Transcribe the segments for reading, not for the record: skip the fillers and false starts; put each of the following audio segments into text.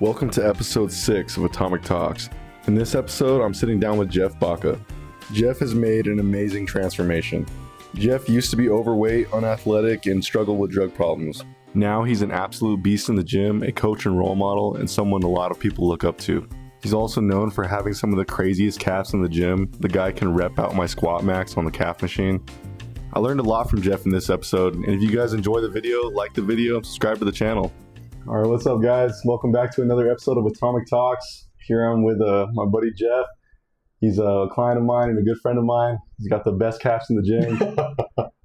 Welcome to episode 6 of Atomic Talks. In this episode, I'm sitting down with Jeff Baca. Jeff has made an amazing transformation. Jeff used to be overweight, unathletic, and struggled with drug problems. Now he's an absolute beast in the gym, a coach and role model, and someone a lot of people look up to. He's also known for having some of the craziest calves in the gym. The guy can rep out my squat max on the calf machine. I learned a lot from Jeff in this episode, and if you guys enjoy the video, like the video, and subscribe to the channel. All right, what's up, guys? Welcome back to another episode of Atomic Talks. Here I'm with my buddy Jeff. He's a client of mine and a good friend of mine. He's got the best calves in the gym.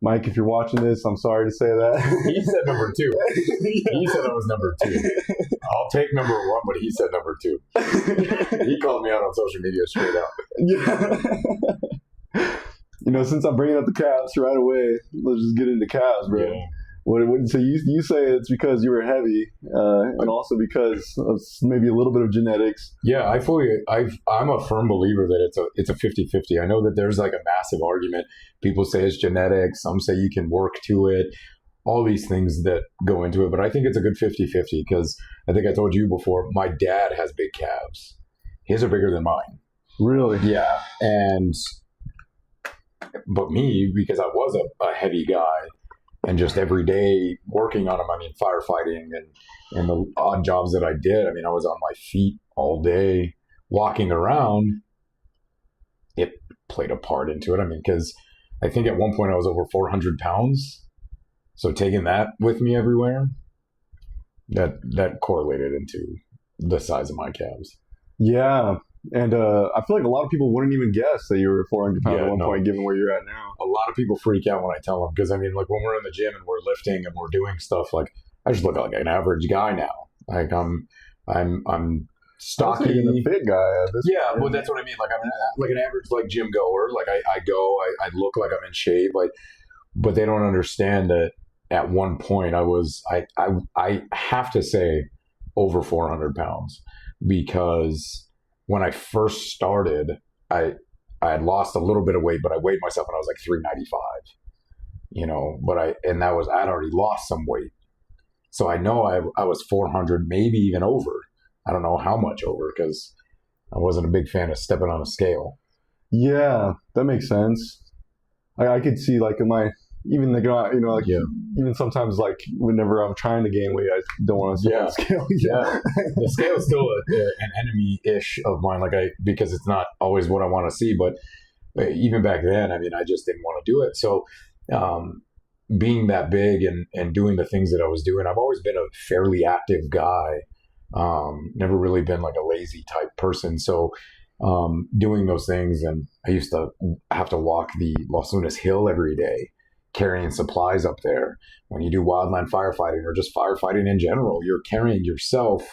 Mike, if you're watching this, I'm sorry to say that. He said number 2. He said I was number 2. I'll take number 1, but he said number 2. He called me out on social media straight out. Yeah. You know, since I'm bringing up the calves right away, let's just get into calves, bro. Yeah. So you say it's because you were heavy, and also because of maybe a little bit of genetics. Yeah, I'm a firm believer that it's a 50-50. I know that there's like a massive argument. People say it's genetics. Some say you can work to it. All these things that go into it. But I think it's a good 50-50 because I think I told you before, my dad has big calves. His are bigger than mine. Really? Yeah. But me, because I was a heavy guy, and just every day working on them, I mean, firefighting and the odd jobs that I did, I mean, I was on my feet all day, walking around. It played a part into it. I mean, because I think at one point I was over 400 pounds. So taking that with me everywhere, that correlated into the size of my calves. Yeah. And I feel like a lot of people wouldn't even guess that you were 400 pounds at one point, given where you're at now. A lot of people freak out when I tell them because, I mean, like when we're in the gym and we're lifting and we're doing stuff, like I just look like an average guy now. Like I'm stocky, a fit guy. Yeah, well, that's what I mean. Like I'm like an average like gym goer. Like I look like I'm in shape. Like, but they don't understand that at one point I have to say over 400 pounds because when I first started, I had lost a little bit of weight, but I weighed myself and I was like 395, you know, I'd already lost some weight. So I know I was 400, maybe even over. I don't know how much over because I wasn't a big fan of stepping on a scale. Yeah, that makes sense. I could see like even sometimes like whenever I'm trying to gain weight, I don't want to step on the scale. Yeah. The scale is still an enemy-ish of mine, because it's not always what I want to see. But even back then, I mean, I just didn't want to do it. So being that big and doing the things that I was doing, I've always been a fairly active guy. Never really been like a lazy type person. So doing those things, and I used to have to walk the Los Lunas Hill every day, carrying supplies up there. When you do wildland firefighting or just firefighting in general, you're carrying yourself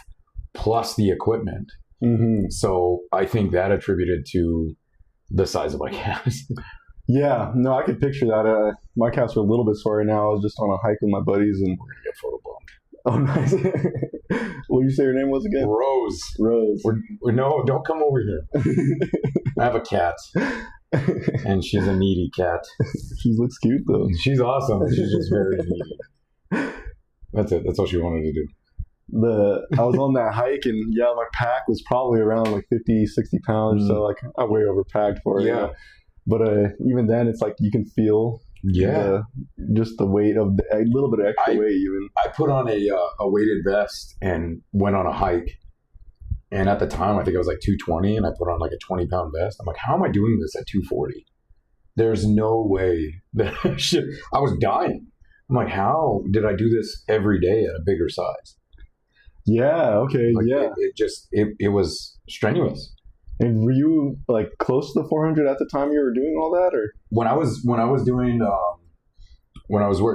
plus the equipment. Mm-hmm. So I think that attributed to the size of my calves. Yeah, no, I could picture that. My calves are a little bit sore right now. I was just on a hike with my buddies and we're gonna get photobombed. Oh, nice. What did you say your name was again? Rose. No, don't come over here. I have a cat. And she's a needy cat. She looks cute though. She's awesome. She's just very needy. That's it. That's all she wanted to do. I was on that hike and my pack was probably around like 50, 60 pounds. So like I way overpacked for it. Yeah. But even then it's like you can feel just the weight of a little bit of extra weight even. I put on a weighted vest and went on a hike. And at the time, I think I was like 220, and I put on like a 20-pound vest. I'm like, how am I doing this at 240? There's no way that I was dying. I'm like, how did I do this every day at a bigger size? Yeah, okay, like, It was strenuous. And were you like close to the 400 at the time you were doing all that, or when I was working,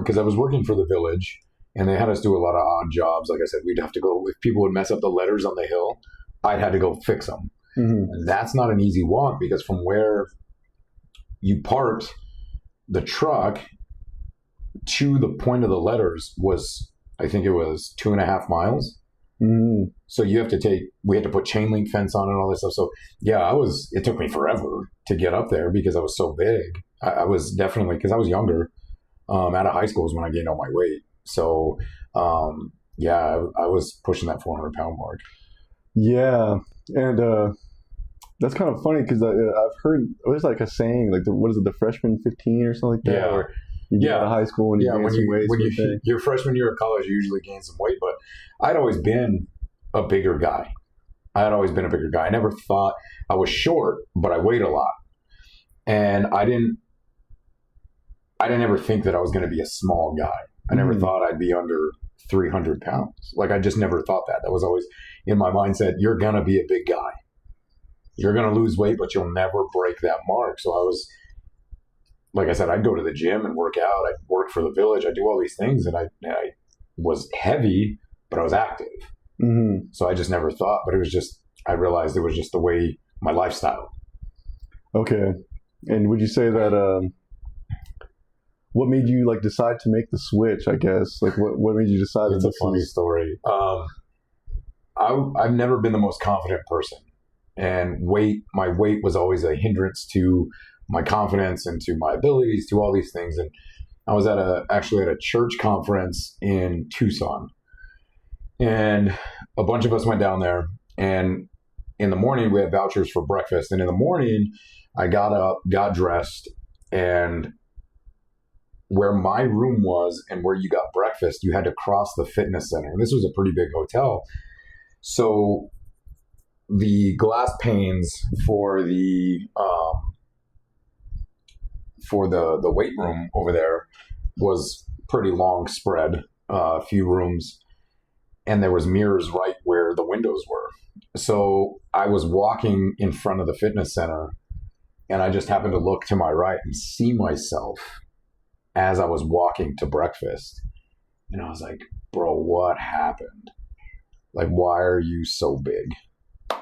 because I was working for the village, and they had us do a lot of odd jobs. Like I said, we'd have to go if people would mess up the letters on the hill. I'd had to go fix them. Mm-hmm. And that's not an easy walk because from where you parked the truck to the point of the letters was, I think it was 2.5 miles. Mm-hmm. So we had to put chain link fence on and all this stuff. So yeah, it took me forever to get up there because I was so big. I was definitely, because I was younger, out of high school is when I gained all my weight. So I was pushing that 400 pound mark. Yeah, and that's kind of funny because I've heard there's like a saying like what is it, the freshman 15 or something like that, Yeah. or you get out of high school and you gain some weight. Your freshman year of college, you usually gain some weight. But I'd always been a bigger guy. I had always been a bigger guy. I never thought I was short, but I weighed a lot, and I didn't ever think that I was going to be a small guy. I never thought I'd be under 300 pounds. Like, I just never thought that. That was always in my mindset. You're going to be a big guy. You're going to lose weight, but you'll never break that mark. So I was, like I said, I'd go to the gym and work out. I'd work for the village. I'd do all these things, and I was heavy, but I was active. Mm-hmm. So I just never thought, but it was just, I realized it was just the way, my lifestyle. Okay. And would you say that, what made you like decide to make the switch, I guess? Like what made you decide? It's a funny story. I've never been the most confident person, and my weight was always a hindrance to my confidence and to my abilities, to all these things. And I was actually at a church conference in Tucson, and a bunch of us went down there, and in the morning we had vouchers for breakfast. And in the morning I got up, got dressed, and where my room was and where you got breakfast, you had to cross the fitness center. And this was a pretty big hotel. So the panes for the weight room over there was pretty long spread, a few rooms, and there was mirrors right where the windows were. So I was walking in front of the fitness center, and I just happened to look to my right and see myself as I was walking to breakfast. And I was like, bro, what happened? Like, why are you so big?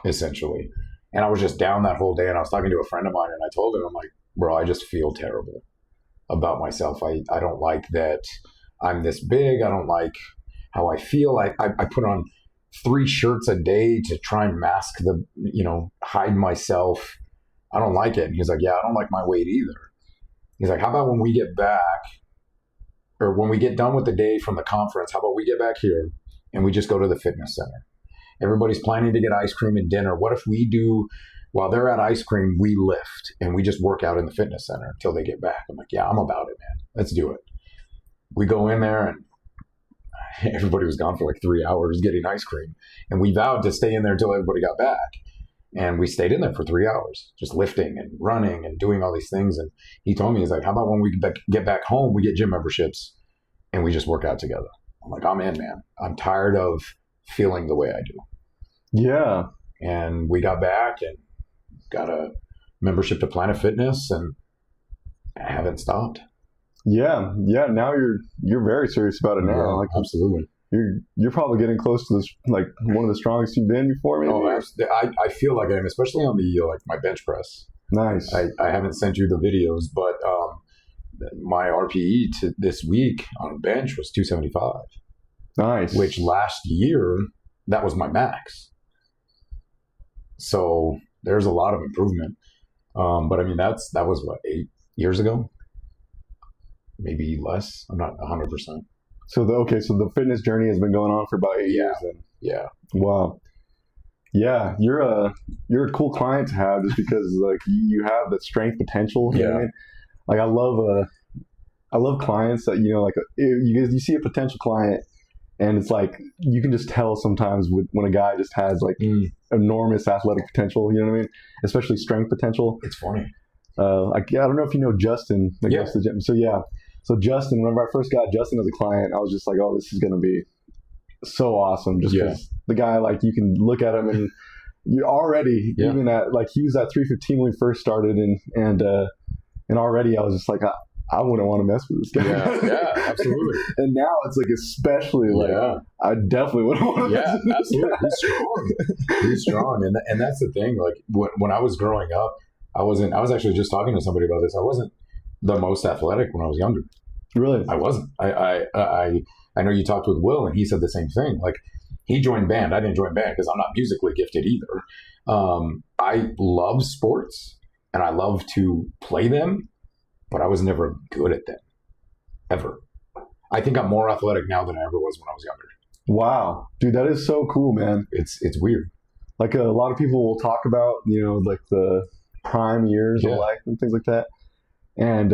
Essentially. And I was just down that whole day, and I was talking to a friend of mine, and I told him, I'm like, bro, I just feel terrible about myself. I don't like that I'm this big. I don't like how I feel. I put on 3 shirts a day to try and mask hide myself. I don't like it. And he's like, yeah, I don't like my weight either. He's like, how about when we get back, or when we get done with the day from the conference, how about we get back here and we just go to the fitness center? Everybody's planning to get ice cream and dinner. What if we do, while they're at ice cream, we lift and we just work out in the fitness center until they get back? I'm like, yeah, I'm about it, man. Let's do it. We go in there, and everybody was gone for like 3 hours getting ice cream. And we vowed to stay in there until everybody got back. And we stayed in there for 3 hours, just lifting and running and doing all these things. And he told me, he's like, how about when we get back home, we get gym memberships and we just work out together? I'm like, I'm in, man. I'm tired of feeling the way I do. Yeah. And we got back and got a membership to Planet Fitness, and I haven't stopped. Yeah. Now you're very serious about it now. Yeah, like, absolutely. You're probably getting close to this, like one of the strongest you've been before, maybe. Oh, I feel like I am, especially on the my bench press. Nice. I haven't sent you the videos, but my RPE to this week on bench was 275. Nice. Which last year, that was my max. So there's a lot of improvement. But I mean, that was what, 8 years ago? Maybe less. I'm not 100%. So the fitness journey has been going on for about 8 years then. Yeah. Wow. Yeah, you're a cool client to have, just because like you have the strength potential. You know what I mean? Like I love clients that, like you see a potential client, and it's like you can just tell sometimes when a guy just has like enormous athletic potential. You know what I mean? Especially strength potential. It's funny. I don't know if you know Justin. That goes to the gym. So yeah. So Justin, whenever I first got Justin as a client, I was just like, oh, this is going to be so awesome. Just because the guy, like, you can look at him and you already, even at, like, he was at 315 when we first started, and already I was just like, I wouldn't want to mess with this guy. Yeah, absolutely. And now it's like, especially like, I definitely wouldn't want to mess with absolutely. this guy. He's strong. He's strong. And that's the thing. Like, when I was growing up, I was actually just talking to somebody about this. I wasn't the most athletic when I was younger. Really? I wasn't. I know you talked with Will, and he said the same thing. Like, he joined band. I didn't join band because I'm not musically gifted either. I love sports and I love to play them, but I was never good at them, ever. I think I'm more athletic now than I ever was when I was younger. Wow, dude, that is so cool, man. It's weird. like a lot of people will talk about, like the prime years of life and things like that. And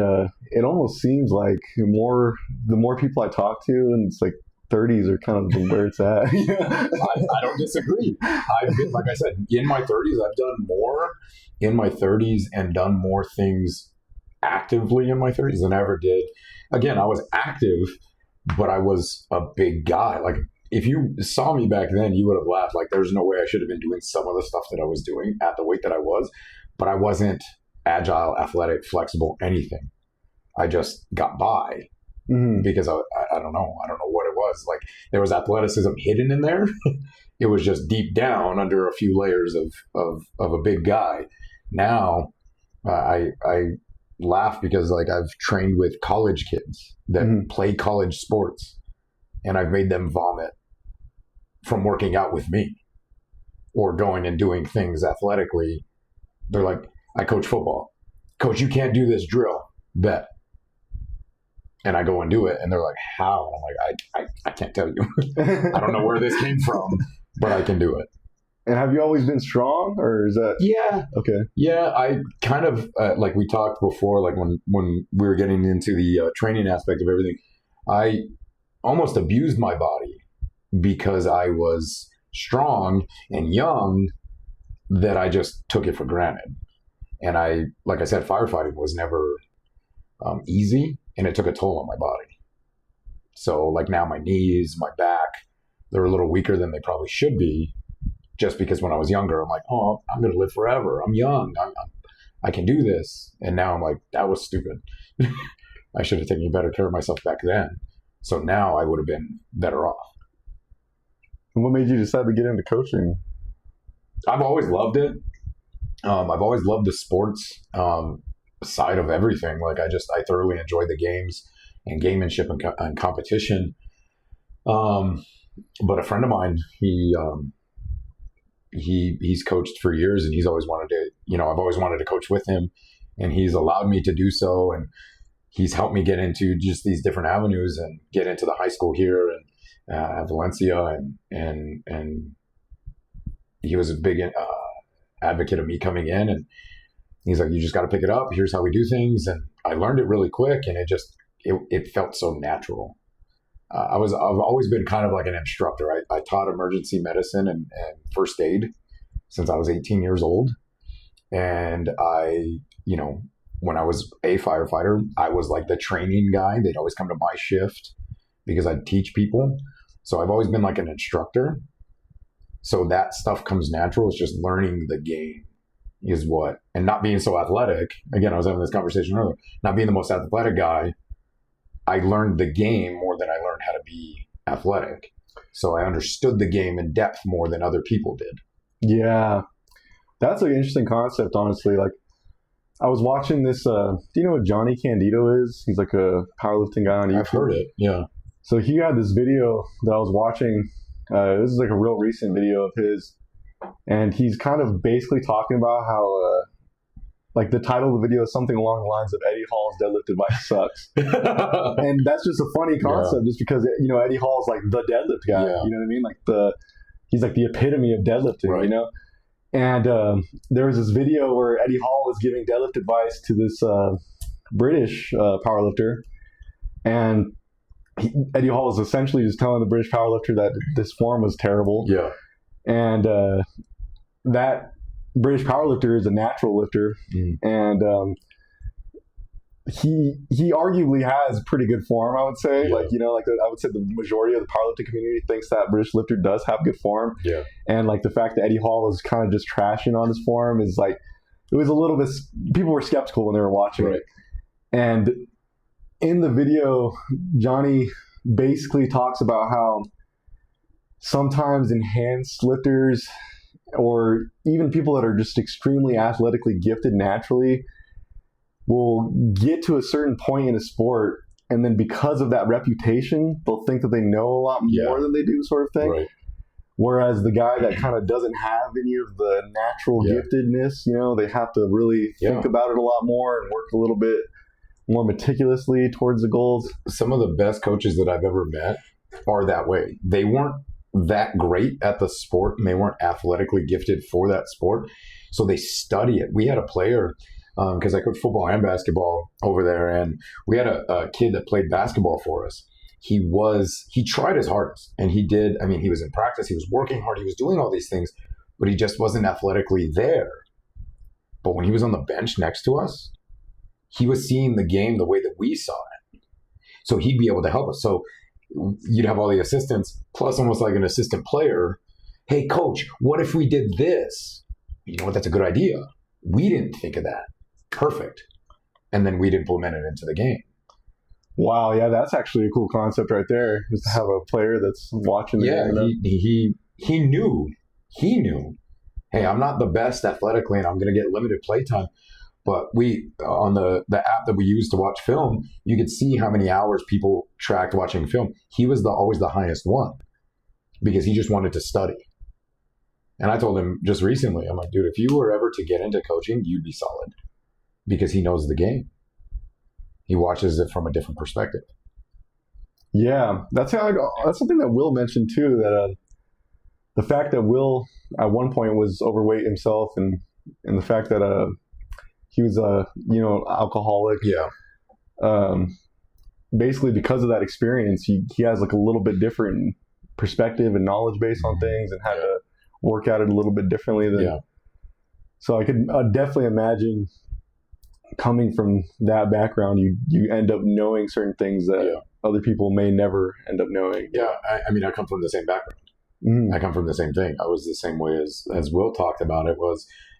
it almost seems like the more people I talk to, and it's like 30s are kind of where it's at. I don't disagree. I've been, like I said, in my 30s, I've done more in my 30s and done more things actively in my 30s than I ever did. Again, I was active, but I was a big guy. Like, if you saw me back then, you would have laughed. Like, there's no way I should have been doing some of the stuff that I was doing at the weight that I was, but I wasn't agile, athletic, flexible, anything. I just got by because I don't know. I don't know what it was. Like, there was athleticism hidden in there. It was just deep down under a few layers of a big guy. Now, I laugh because, like, I've trained with college kids that play college sports, and I've made them vomit from working out with me or going and doing things athletically. They're like, I coach football. Coach, you can't do this drill. Bet. And I go and do it, and they're like, how? I'm like, I can't tell you. I don't know where this came from, but I can do it. And have you always been strong, or is that? Yeah. Okay. Yeah, I kind of, like we talked before, like when we were getting into the training aspect of everything, I almost abused my body because I was strong and young, that I just took it for granted. And like I said, firefighting was never easy, and it took a toll on my body. So, like, now my knees, my back, they're a little weaker than they probably should be, just because when I was younger, I'm like, oh, I'm going to live forever. I'm young. I can do this. And now I'm like, that was stupid. I should have taken better care of myself back then. So now I would have been better off. And what made you decide to get into coaching? I've always loved it. I've always loved the sports side of everything. Like, I thoroughly enjoy the games and gamemanship and competition. But a friend of mine, he's coached for years, and he's always wanted to, I've always wanted to coach with him, and he's allowed me to do so. And he's helped me get into just these different avenues and get into the high school here and at Valencia. And he was a big advocate of me coming in, and he's like, you just got to pick it up. Here's how we do things. And I learned it really quick, and it felt so natural. I've always been kind of like an instructor. I taught emergency medicine and first aid since I was 18 years old. And when I was a firefighter, I was like the training guy. They'd always come to my shift because I'd teach people. So I've always been like an instructor. So that stuff comes natural. It's just learning the game is what, and not being so athletic. Again, I was having this conversation earlier, not being the most athletic guy. I learned the game more than I learned how to be athletic. So I understood the game in depth more than other people did. Yeah. That's an interesting concept, honestly. Like, I was watching this, do you know what Johnny Candido is? He's like a powerlifting guy on YouTube. I've heard it, yeah. So he had this video that I was watching. This is like a real recent video of his. And he's kind of basically talking about how, like, the title of the video is something along the lines of Eddie Hall's deadlift advice sucks. And that's just a funny concept, just because, Eddie Hall's like the deadlift guy. Yeah. You know what I mean? Like, he's like the epitome of deadlifting, right. And there was this video where Eddie Hall was giving deadlift advice to this British powerlifter. And Eddie Hall was essentially just telling the British powerlifter that this form was terrible. Yeah. And that British powerlifter is a natural lifter. And he arguably has pretty good form, I would say. Yeah. I would say the majority of the powerlifting community thinks that British lifter does have good form. Yeah. And like the fact that Eddie Hall was kind of just trashing on his form is like, it was a little bit, people were skeptical when they were watching it. And in the video, Johnny basically talks about how sometimes enhanced lifters, or even people that are just extremely athletically gifted naturally, will get to a certain point in a sport, and then because of that reputation, they'll think that they know a lot more than they do, sort of thing. Right. Whereas the guy that kind of doesn't have any of the natural giftedness, they have to really think about it a lot more and work a little bit more meticulously towards the goals. Some of the best coaches that I've ever met are that way. They weren't that great at the sport and they weren't athletically gifted for that sport. So they study it. We had a player, because I coached football and basketball over there, and we had a kid that played basketball for us. He tried his hardest, and he did. I mean, he was in practice, he was working hard, he was doing all these things, but he just wasn't athletically there. But when he was on the bench next to us, he was seeing the game the way that we saw it. So he'd be able to help us. So you'd have all the assistants, plus almost like an assistant player. Hey, coach, what if we did this? You know what? That's a good idea. We didn't think of that. Perfect. And then we'd implement it into the game. Wow, yeah, that's actually a cool concept right there, is to have a player that's watching the game. He knew. Hey, I'm not the best athletically, and I'm going to get limited play time. But we, on the app that we use to watch film, you could see how many hours people tracked watching film. He was always the highest one because he just wanted to study. And I told him just recently, I'm like, dude, if you were ever to get into coaching, you'd be solid because he knows the game. He watches it from a different perspective. Yeah, that's something that Will mentioned too, that the fact that Will at one point was overweight himself, and the fact that he was alcoholic. Yeah. Basically, because of that experience, he has like a little bit different perspective and knowledge base on things, and how to work at it a little bit differently than. Yeah. So I could definitely imagine, coming from that background, you end up knowing certain things that other people may never end up knowing. Yeah, I mean, I come from the same background. I come from the same thing. I was the same way as Will talked about it.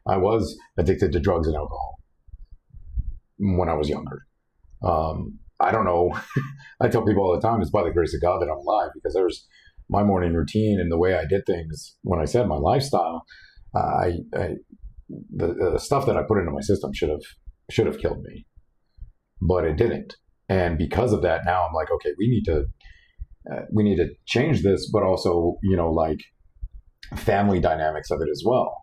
I was addicted to drugs and alcohol when I was younger. I don't know. I tell people all the time, it's by the grace of God that I'm alive, because there's my morning routine and the way I did things. When I said my lifestyle, the stuff that I put into my system should have killed me, but it didn't. And because of that, now I'm like, okay, we need to change this, but also, like family dynamics of it as well.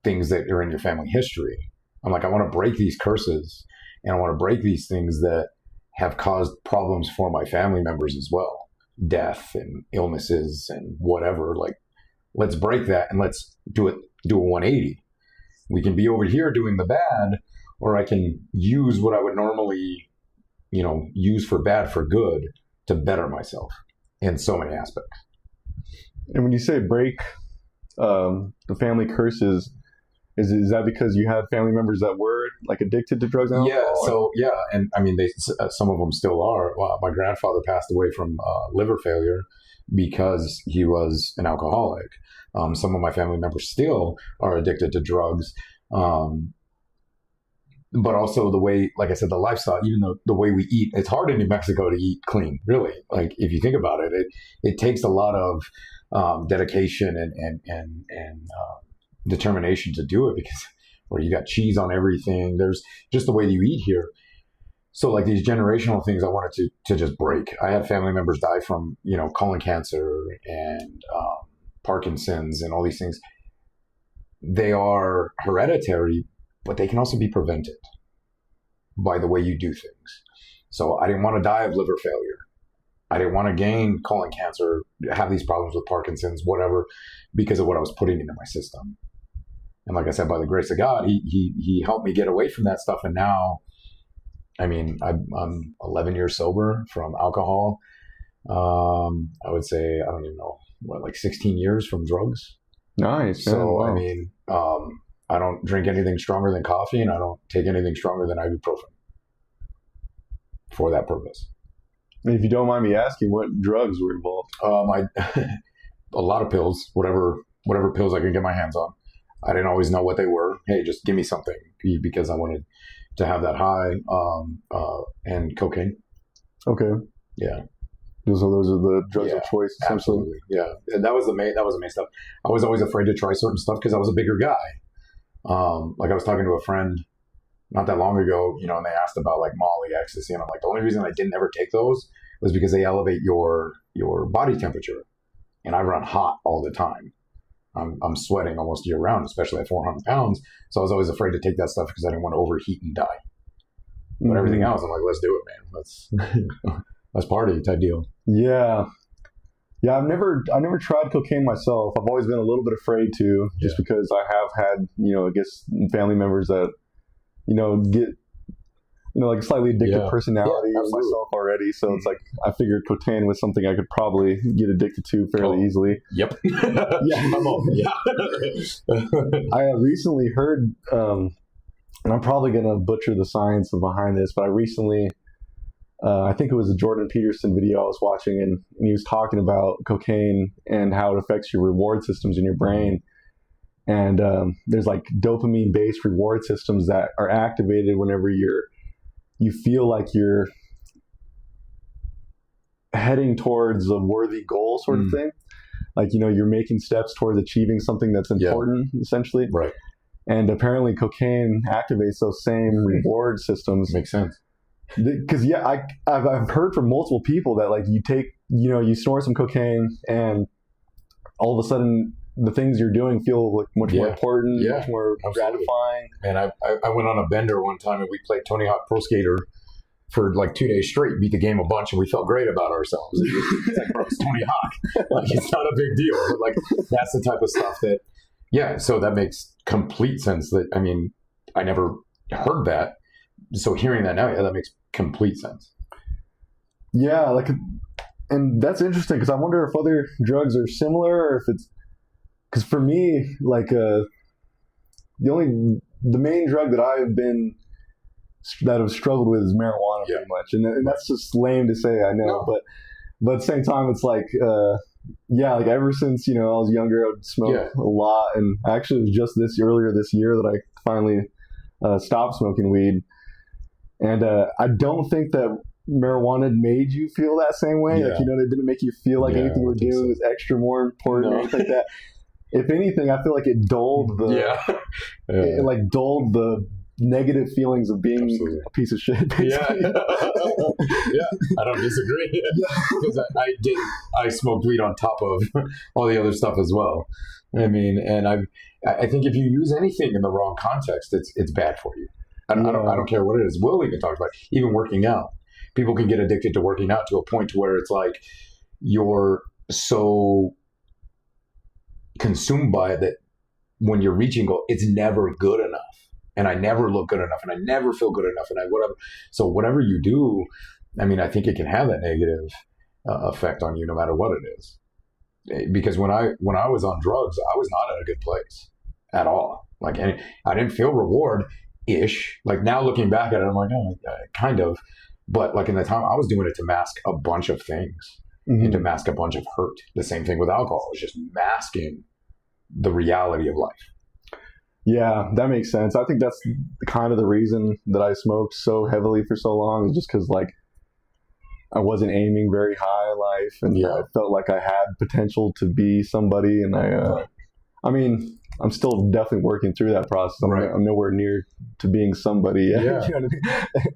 Things that are in your family history. I'm like, I want to break these curses, and I want to break these things that have caused problems for my family members as well. Death and illnesses and whatever. Like, let's break that and let's do a 180. We can be over here doing the bad, or I can use what I would normally, use for bad for good to better myself in so many aspects. And when you say break the family curses, is that because you had family members that were like addicted to drugs and alcohol? And I mean, some of them still are. Well, my grandfather passed away from liver failure because he was an alcoholic. Some of my family members still are addicted to drugs. But also the way, like I said, the lifestyle, even the way we eat, it's hard in New Mexico to eat clean, really. Like, if you think about it, it takes a lot of dedication and determination to do it, because where you got cheese on everything, there's just the way you eat here. So like these generational things I wanted to just break. I had family members die from, colon cancer and Parkinson's and all these things. They are hereditary, but they can also be prevented by the way you do things. So I didn't want to die of liver failure. I didn't want to gain colon cancer, have these problems with Parkinson's, whatever, because of what I was putting into my system. And like I said, by the grace of God, he helped me get away from that stuff. And now, I mean, I'm 11 years sober from alcohol. I would say, I don't even know, like 16 years from drugs. Nice. So, wow. I mean, I don't drink anything stronger than coffee, and I don't take anything stronger than ibuprofen for that purpose. If you don't mind me asking, what drugs were involved? A lot of pills, whatever pills I could get my hands on. I didn't always know what they were. Hey, just give me something, because I wanted to have that high. And cocaine. Okay. Yeah. So those are the drugs of choice, essentially. Absolutely. Yeah. And that was the main stuff. I was always afraid to try certain stuff because I was a bigger guy. Like I was talking to a friend not that long ago, and they asked about like Molly, ecstasy, and I'm like, the only reason I didn't ever take those was because they elevate your body temperature, and I run hot all the time. I'm sweating almost year round, especially at 400 pounds. So I was always afraid to take that stuff because I didn't want to overheat and die. But everything else, I'm like, let's do it, man. Let's party type deal. Yeah. Yeah, I never tried cocaine myself. I've always been a little bit afraid to, just because I have had, I guess family members that, get, like a slightly addictive personality myself already. So it's like, I figured cocaine was something I could probably get addicted to fairly easily. Yep. Yeah. Come on. Yeah. I recently heard, and I'm probably going to butcher the science behind this, but I recently, I think it was a Jordan Peterson video I was watching, and he was talking about cocaine and how it affects your reward systems in your brain. And there's like dopamine-based reward systems that are activated whenever you feel like you're heading towards a worthy goal, sort of thing. Like, you're making steps towards achieving something that's important, essentially. Right. And apparently cocaine activates those same reward systems. Makes sense. Because I've heard from multiple people that like you snort some cocaine and all of a sudden the things you're doing feel like much more important, much more gratifying. And I went on a bender one time and we played Tony Hawk Pro Skater for like 2 days straight, beat the game a bunch, and we felt great about ourselves. It's like, bro, it's Tony Hawk. Like, it's not a big deal. But like, that's the type of stuff that, so that makes complete sense. That, I mean, I never heard that. So hearing that now, that makes complete sense. Yeah, and that's interesting because I wonder if other drugs are similar, or if it's because for me, like the main drug that I've struggled with is marijuana, pretty much, and that's just lame to say, I know, but at the same time, it's like like ever since I was younger, I would smoke a lot, and actually it was just earlier this year that I finally stopped smoking weed. And I don't think that marijuana made you feel that same way. Like, it didn't make you feel like anything you were doing was extra more important or anything like that. If anything, I feel like it dulled it like dulled the negative feelings of being a piece of shit. Basically. I don't disagree. Because I smoked weed on top of all the other stuff as well. I mean, and I think if you use anything in the wrong context, it's bad for you. I don't care what it is. Will even talks about even working out. People can get addicted to working out to a point to where it's like you're so consumed by it that when you're reaching goal, it's never good enough. And I never look good enough, and I never feel good enough, and whatever. So whatever you do, I mean, I think it can have that negative effect on you, no matter what it is. Because when I was on drugs, I was not in a good place at all. Like, and I didn't feel reward-ish. Like now looking back at it, I'm like, oh, kind of. But like in the time, I was doing it to mask a bunch of things and to mask a bunch of hurt. The same thing with alcohol. It's just masking the reality of life. Yeah, that makes sense. I think that's kind of the reason that I smoked so heavily for so long, is just because like I wasn't aiming very high in life, and I felt like I had potential to be somebody. And I mean, I'm still definitely working through that process. I'm nowhere near to being somebody yet. Yeah. You know what I mean?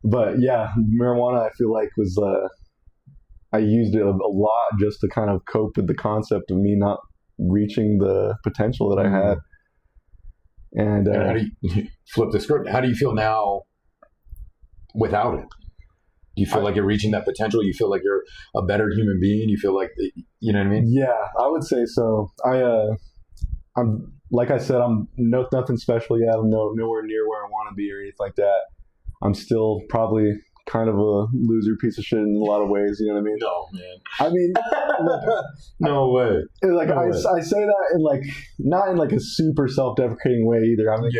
But yeah, marijuana, I feel like was I used it a lot just to kind of cope with the concept of me not reaching the potential that I had. And how do you flip the script? How do you feel now without it? Do you feel like you're reaching that potential? You feel like you're a better human being? You feel like, you know what I mean? Yeah, I would say so. I'm like I said, I'm nothing special yet. I'm nowhere near where I want to be or anything like that. I'm still probably kind of a loser piece of shit in a lot of ways. You know what I mean? No, man. I mean, no way. Like I say that in like not in like a super self-deprecating way either. I mean,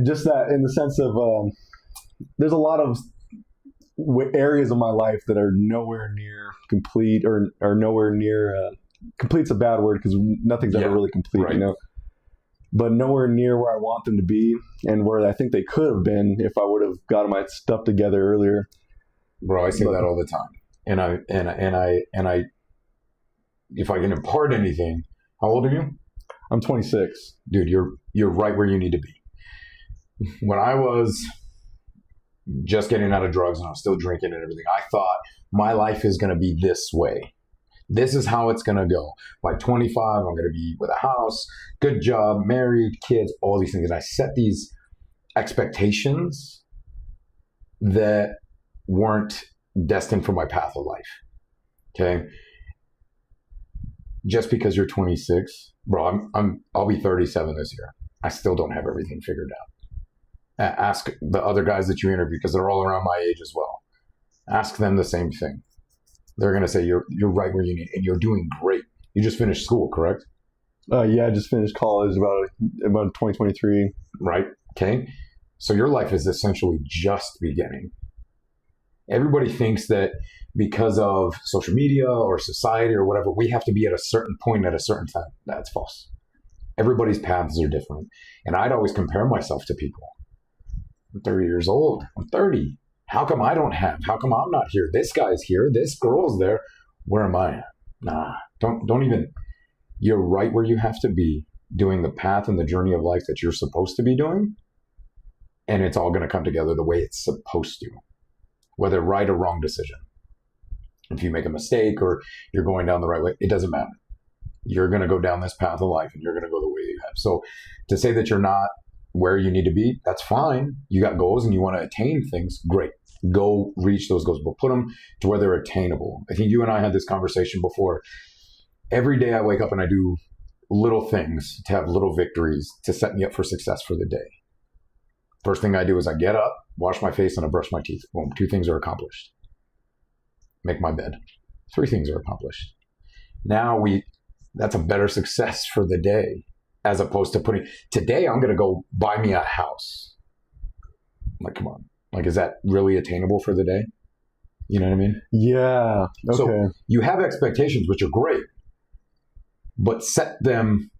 just that in the sense of there's a lot of areas of my life that are nowhere near complete or nowhere near complete's a bad word because nothing's ever really complete, you know. But nowhere near where I want them to be, and where I think they could have been if I would have gotten my stuff together earlier. Bro, I say that all the time, and I, if I can impart anything, how old are you? I'm 26. Dude, you're right where you need to be. When I was just getting out of drugs and I was still drinking and everything, I thought my life is going to be this way. This is how it's going to go. By 25, I'm going to be with a house, good job, married, kids, all these things. And I set these expectations that weren't destined for my path of life. Okay. just because you're 26, bro, I'll be 37 this year. I still don't have everything figured out. Ask the other guys that you interview, because they're all around my age as well. Ask them the same thing. They're going to say you're right where you need, and you're doing great. You just finished school, correct? Yeah, I just finished college about 2023. Right. Okay. So your life is essentially just beginning. Everybody thinks that because of social media or society or whatever, we have to be at a certain point at a certain time. That's false. Everybody's paths are different. And I'd always compare myself to people. I'm 30 years old. I'm 30. How come I don't have? How come I'm not here? This guy's here. This girl's there. Where am I? Nah, don't even. You're right where you have to be, doing the path and the journey of life that you're supposed to be doing. And it's all going to come together the way it's supposed to, whether right or wrong decision. If you make a mistake or you're going down the right way, it doesn't matter. You're going to go down this path of life and you're going to go the way you have. So to say that you're not where you need to be, that's fine. You got goals and you want to attain things, great. Go reach those goals, but put them to where they're attainable. I think you and I had this conversation before. Every day I wake up and I do little things to have little victories to set me up for success for the day. First thing I do is I get up, wash my face, and I brush my teeth. Boom, 2 things are accomplished. Make my bed. 3 things are accomplished. Now that's a better success for the day, as opposed to today I'm going to go buy me a house. Like, come on. Like, is that really attainable for the day? You know what I mean? Yeah. Okay. So you have expectations, which are great, but set them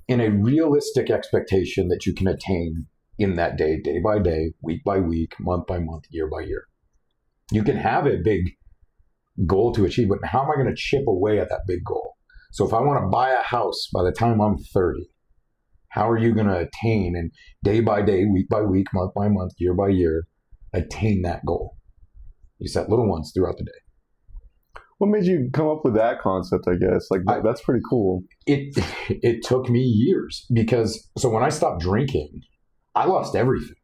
in a realistic expectation that you can attain in that day by day, week by week, month by month, year by year. You can have a big goal to achieve, but how am I going to chip away at that big goal? So if I want to buy a house by the time I'm 30, how are you going to attain, and day by day, week by week, month by month, year by year, attain that goal? You set little ones throughout the day. What made you come up with that concept, I guess? Like, that's pretty cool. It took me years, because so when I stopped drinking, I lost everything,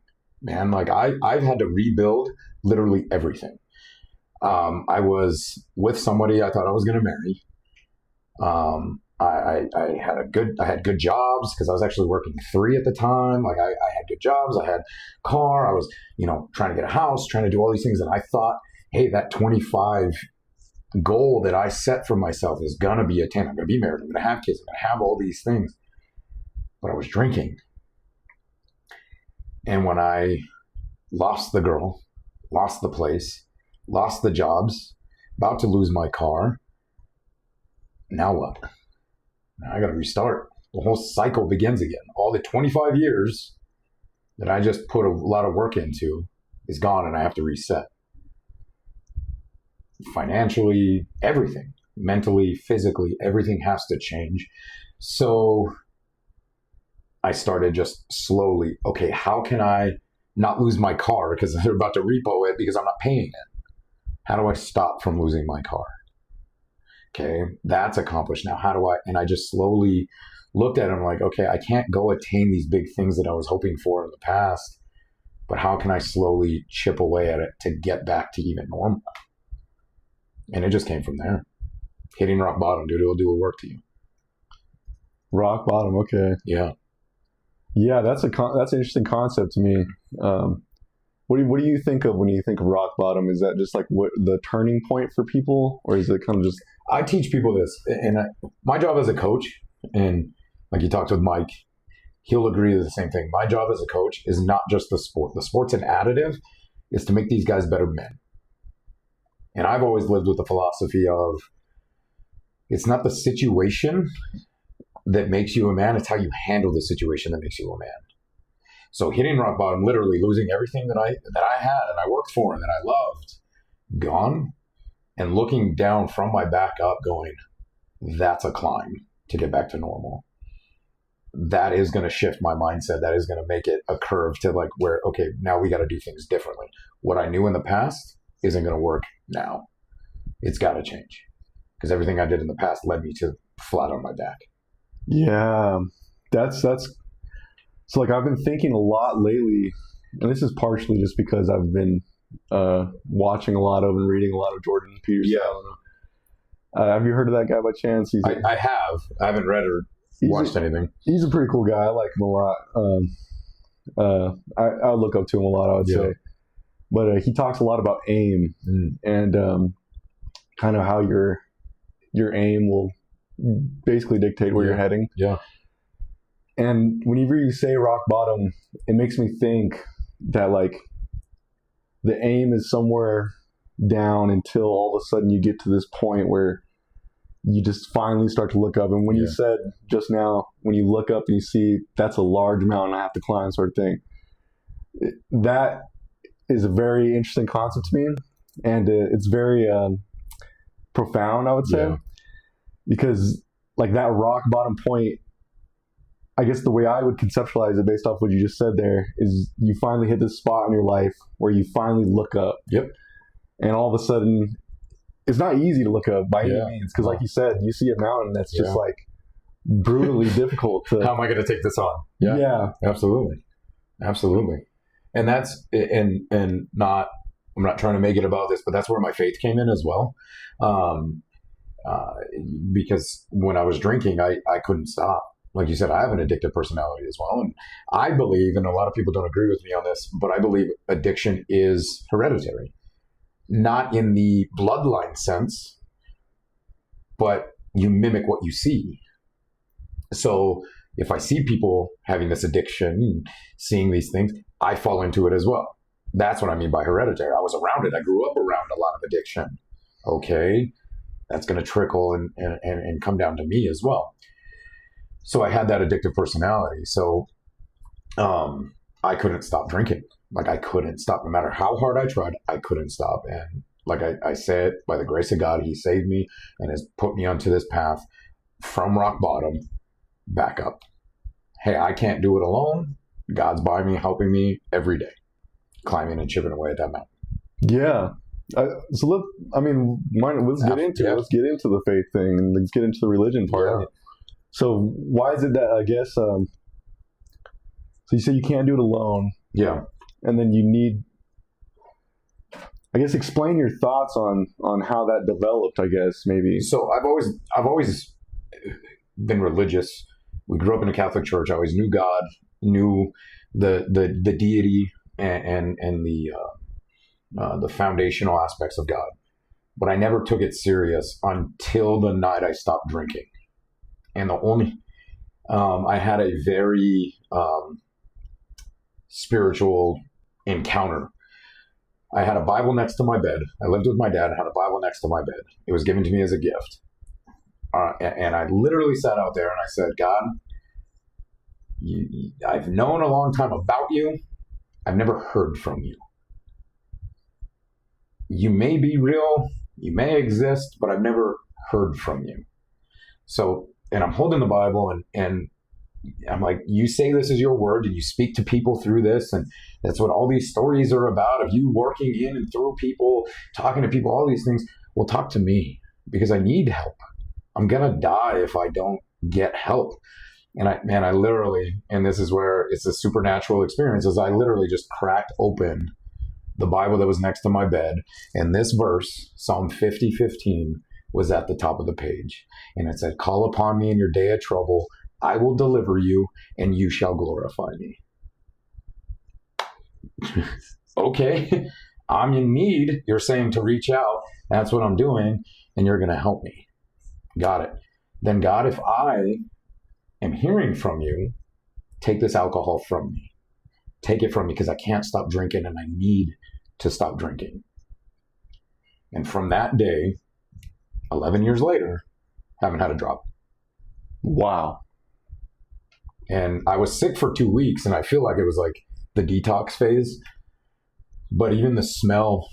man. Like I've had to rebuild literally everything. I was with somebody I thought I was going to marry. I had good jobs, because I was actually working 3 at the time. Like I had good jobs. I had a car. I was, trying to get a house, trying to do all these things. And I thought, hey, that 25 goal that I set for myself is going to be attained. I'm going to be married. I'm going to have kids. I'm going to have all these things. But I was drinking. And when I lost the girl, lost the place, lost the jobs, about to lose my car, now what? Now I got to restart. The whole cycle begins again. All the 25 years that I just put a lot of work into is gone, and I have to reset. Financially, everything. Mentally, physically, everything has to change. So I started just slowly, okay, how can I not lose my car because they're about to repo it because I'm not paying it? How do I stop from losing my car? Okay, that's accomplished. Now, and I just slowly looked at it. I'm like, okay, I can't go attain these big things that I was hoping for in the past, but how can I slowly chip away at it to get back to even normal? And it just came from there. Hitting rock bottom, dude, it'll do a work to you. Rock bottom, okay. Yeah. Yeah, that's an interesting concept to me. What do you think of when you think of rock bottom? Is that just like what the turning point for people, or is it kind of just? I teach people this, and my job as a coach, and like you talked with Mike, he'll agree with the same thing. My job as a coach is not just the sport. The sport's an additive. Is to make these guys better men. And I've always lived with the philosophy of it's not the situation that makes you a man, it's how you handle the situation that makes you a man. So hitting rock bottom, literally losing everything that I had and I worked for and that I loved, gone, and looking down from my back up going, that's a climb to get back to normal. That is going to shift my mindset. That is going to make it a curve to like where, okay, now we got to do things differently. What I knew in the past isn't going to work now. It's got to change, because everything I did in the past led me to flat on my back. Yeah, that's so like I've been thinking a lot lately, and this is partially just because I've been watching a lot of and reading a lot of Jordan Peterson. Yeah. I don't Have you heard of that guy by chance? I have. I haven't read or watched anything. He's a pretty cool guy. I like him a lot. I look up to him a lot, I would say. But he talks a lot about aim and kind of how your aim will basically dictate where you're heading. Yeah. And whenever you say rock bottom, it makes me think that like the aim is somewhere down until all of a sudden you get to this point where you just finally start to look up. And when you said just now, when you look up and you see that's a large mountain I have to climb, sort of thing, that is a very interesting concept to me. And it's very profound, I would say, because like that rock bottom point, I guess the way I would conceptualize it based off what you just said there is you finally hit this spot in your life where you finally look up. Yep. And all of a sudden, it's not easy to look up by any means. Because like you said, you see a mountain that's just like brutally difficult to... How am I going to take this on? Yeah. Absolutely. Absolutely. And that's, and not, I'm not trying to make it about this, but that's where my faith came in as well. Because when I was drinking, I couldn't stop. Like you said, I have an addictive personality as well. And I believe, and a lot of people don't agree with me on this, but I believe addiction is hereditary. Not in the bloodline sense, but you mimic what you see. So if I see people having this addiction, seeing these things, I fall into it as well. That's what I mean by hereditary. I was around it. I grew up around a lot of addiction. Okay, that's going to trickle and come down to me as well. So I had that addictive personality. So I couldn't stop drinking. Like I couldn't stop. No matter how hard I tried, I couldn't stop. And like I said, by the grace of God, he saved me and has put me onto this path from rock bottom back up. Hey, I can't do it alone. God's by me, helping me every day, climbing and chipping away at that mountain. Yeah. So let's get into it. Let's get into the faith thing and let's get into the religion part. Yeah. So why is it that, I guess, so you say you can't do it alone. Yeah. And then you need, I guess, explain your thoughts on how that developed, I guess, maybe. So I've always been religious. We grew up in a Catholic church. I always knew God, knew the deity and the foundational aspects of God. But I never took it serious until the night I stopped drinking. And the only, I had a very spiritual encounter. I had a Bible next to my bed. I lived with my dad and had a Bible next to my bed. It was given to me as a gift. And I literally sat out there and I said, God, I've known a long time about you. I've never heard from you. You may be real, you may exist, but I've never heard from you. So, and I'm holding the Bible and I'm like, you say this is your word and you speak to people through this. And that's what all these stories are about, of you working in and through people, talking to people, all these things. Well, talk to me because I need help. I'm going to die if I don't get help. And I literally, and this is where it's a supernatural experience, is I literally just cracked open the Bible that was next to my bed. And this verse, Psalm 50:15, was at the top of the page. And it said, call upon me in your day of trouble. I will deliver you and you shall glorify me. Okay, I'm in need. You're saying to reach out. That's what I'm doing. And you're going to help me. Got it. Then God, if I am hearing from you, take this alcohol from me. Take it from me because I can't stop drinking and I need to stop drinking. And from that day, 11 years later, haven't had a drop. Wow. And I was sick for 2 weeks and I feel like it was like the detox phase. But even the smell,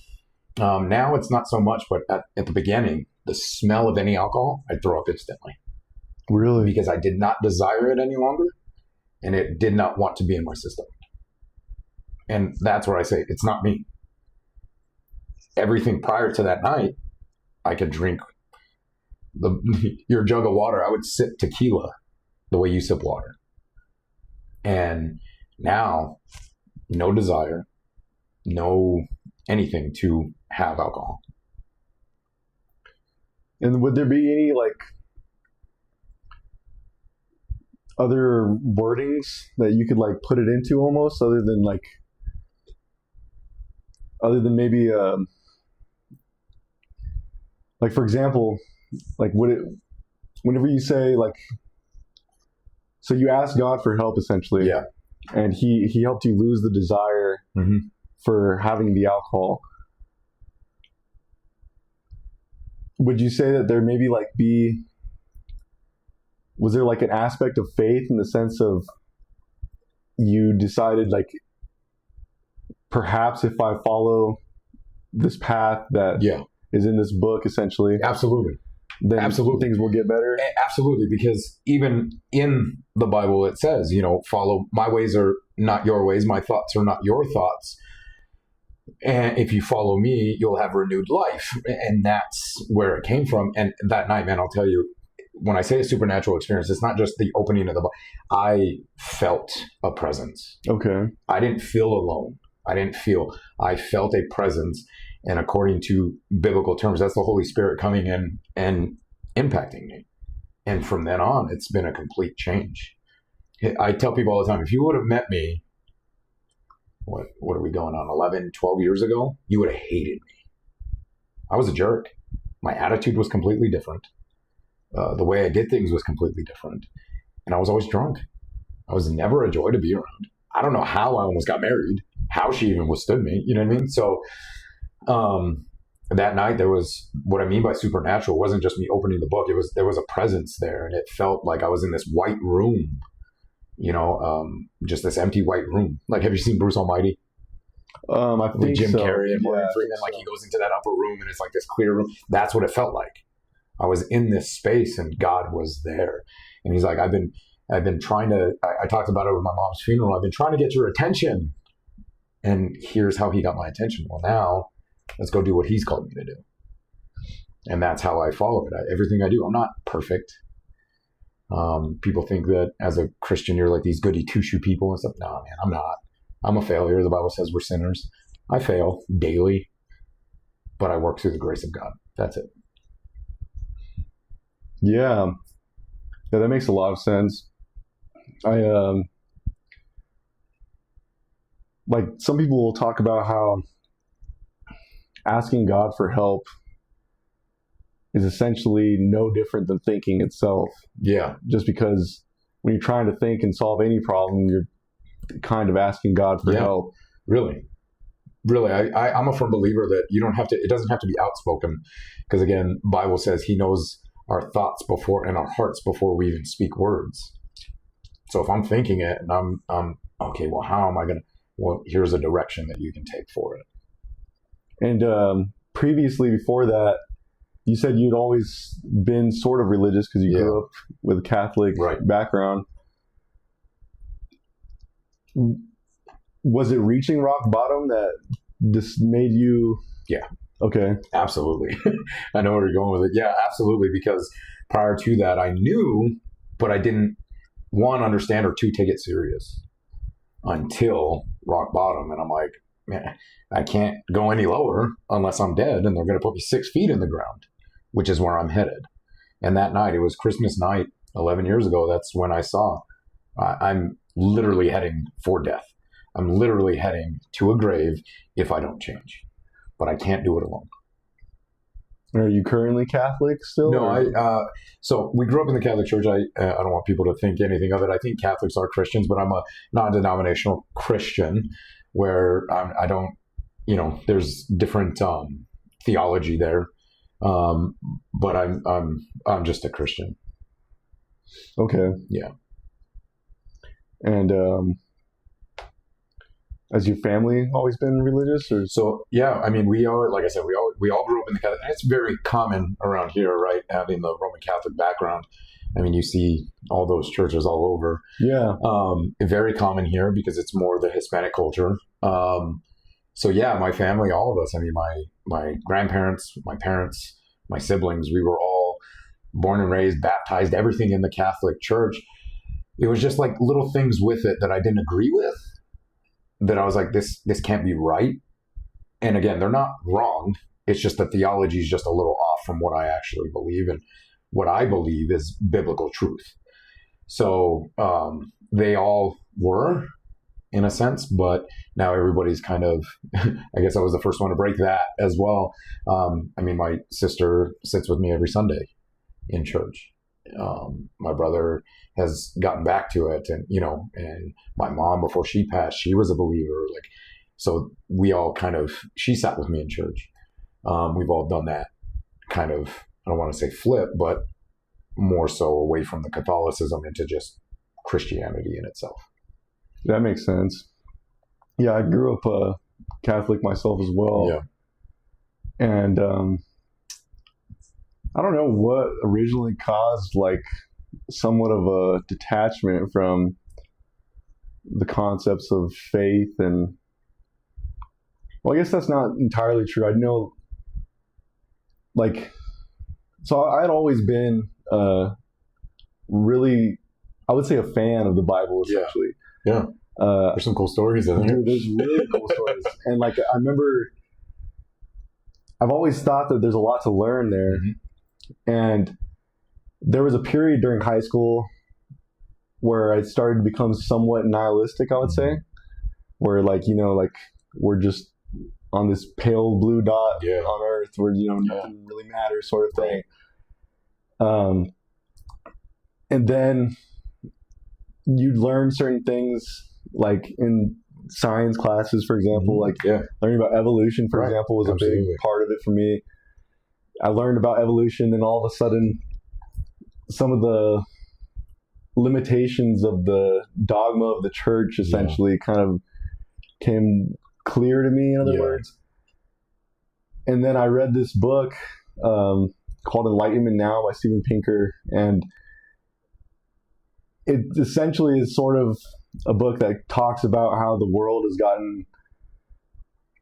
now it's not so much, but at the beginning, the smell of any alcohol, I'd throw up instantly. Really? Because I did not desire it any longer and it did not want to be in my system. And that's where I say, it's not me. Everything prior to that night, I could drink your jug of water. I would sip tequila the way you sip water. And now, no desire, no anything to have alcohol. And would there be any like other wordings that you could like put it into almost other than maybe like for example, like would it whenever you say like, so you ask God for help essentially, Yeah. and he helped you lose the desire for having the alcohol. Would you say that there maybe like was there like an aspect of faith in the sense of you decided like perhaps if I follow this path that is in this book essentially, Absolutely. then Absolutely. things will get better? Absolutely, because even in the Bible it says, you know, follow my ways are not your ways, my thoughts are not your thoughts. And if you follow me, you'll have renewed life. And that's where it came from. And that night, man, I'll tell you, when I say a supernatural experience, it's not just the opening of the book. I felt a presence. Okay. I didn't feel alone. I felt a presence. And according to biblical terms, that's the Holy Spirit coming in and impacting me. And from then on, it's been a complete change. I tell people all the time, if you would have met me, what are we going on, 11, 12 years ago, you would have hated me. I was a jerk. My attitude was completely different. The way I did things was completely different. And I was always drunk. I was never a joy to be around. I don't know how I almost got married, how she even withstood me. You know what I mean? So that night, there was, what I mean by supernatural wasn't just me opening the book. There was a presence there, and it felt like I was in this white room, you know, just this empty white room. Like, have you seen Bruce Almighty? I think With Jim so. Carrey and Morgan Yeah, Freeman, like he goes into that upper room and it's like this clear room. That's what it felt like. I was in this space and God was there. And he's like, I've been trying to, I talked about it with my mom's funeral. I've been trying to get your attention. And here's how he got my attention. Well, now let's go do what he's called me to do. And that's how I follow it. Everything I do, I'm not perfect. People think that as a Christian, you're like these goody two-shoe people and stuff. No, man, I'm not. I'm a failure. The Bible says we're sinners. I fail daily, but I work through the grace of God. That's it. Yeah, that makes a lot of sense. I like some people will talk about how asking God for help is essentially no different than thinking itself. Yeah. Just because when you're trying to think and solve any problem, you're kind of asking God for help. Really. I'm a firm believer that it doesn't have to be outspoken, because again, Bible says he knows our thoughts before and our hearts before we even speak words. So if I'm thinking it and I'm okay, well, how am I going to, well, here's a direction that you can take for it. And previously, before that, you said you'd always been sort of religious because you grew up with a Catholic background. Was it reaching rock bottom that just made you? Yeah. Okay. Absolutely. I know where you're going with it. Yeah, absolutely. Because prior to that, I knew, but I didn't, one, understand, or two, take it serious until rock bottom. And I'm like, man, I can't go any lower unless I'm dead, and they're going to put me 6 feet in the ground, which is where I'm headed. And that night, it was Christmas night, 11 years ago. That's when I saw I'm literally heading for death. I'm literally heading to a grave if I don't change, but I can't do it alone. Are you currently Catholic still? No, so we grew up in the Catholic Church. I don't want people to think anything of it. I think Catholics are Christians, but I'm a non-denominational Christian where I don't, there's different theology there, but I'm just a Christian. Okay. Yeah. And has your family always been religious, or? So yeah, I mean, we are, like I said, we all grew up in the Catholic. It's very common around here, right? Having the Roman Catholic background. I mean, you see all those churches all over. Yeah. Very common here because it's more the Hispanic culture. So yeah, my family, all of us. I mean, my grandparents, my parents, my siblings, we were all born and raised, baptized, everything in the Catholic Church. It was just like little things with it that I didn't agree with, that I was like, this can't be right. And again, they're not wrong. It's just the theology is just a little off from what I actually believe, and what I believe is biblical truth. So they all were, in a sense, but now everybody's kind of, I guess I was the first one to break that as well. I mean, my sister sits with me every Sunday in church. My brother has gotten back to it, and and my mom, before she passed, she was a believer. Like, so we all kind of, she sat with me in church. We've all done that kind of, I don't want to say flip, but more so away from the Catholicism into just Christianity in itself. That makes sense. Yeah, I grew up Catholic myself as well. Yeah. And I don't know what originally caused like somewhat of a detachment from the concepts of faith. And well, I guess that's not entirely true. I know, like, so I'd always been really, I would say, a fan of the Bible, essentially. Yeah. There's some cool stories in there. There's really cool stories. And like, I remember, I've always thought that there's a lot to learn there. Mm-hmm. And there was a period during high school where I started to become somewhat nihilistic, I would say, where like, like we're just on this pale blue dot on Earth where, nothing really matters, sort of thing. And then you'd learn certain things, like in science classes, for example, learning about evolution, for example, was a big part of it for me. I learned about evolution, and all of a sudden, some of the limitations of the dogma of the church essentially kind of came clear to me, in other words. And then I read this book called Enlightenment Now by Steven Pinker, and it essentially is sort of a book that talks about how the world has gotten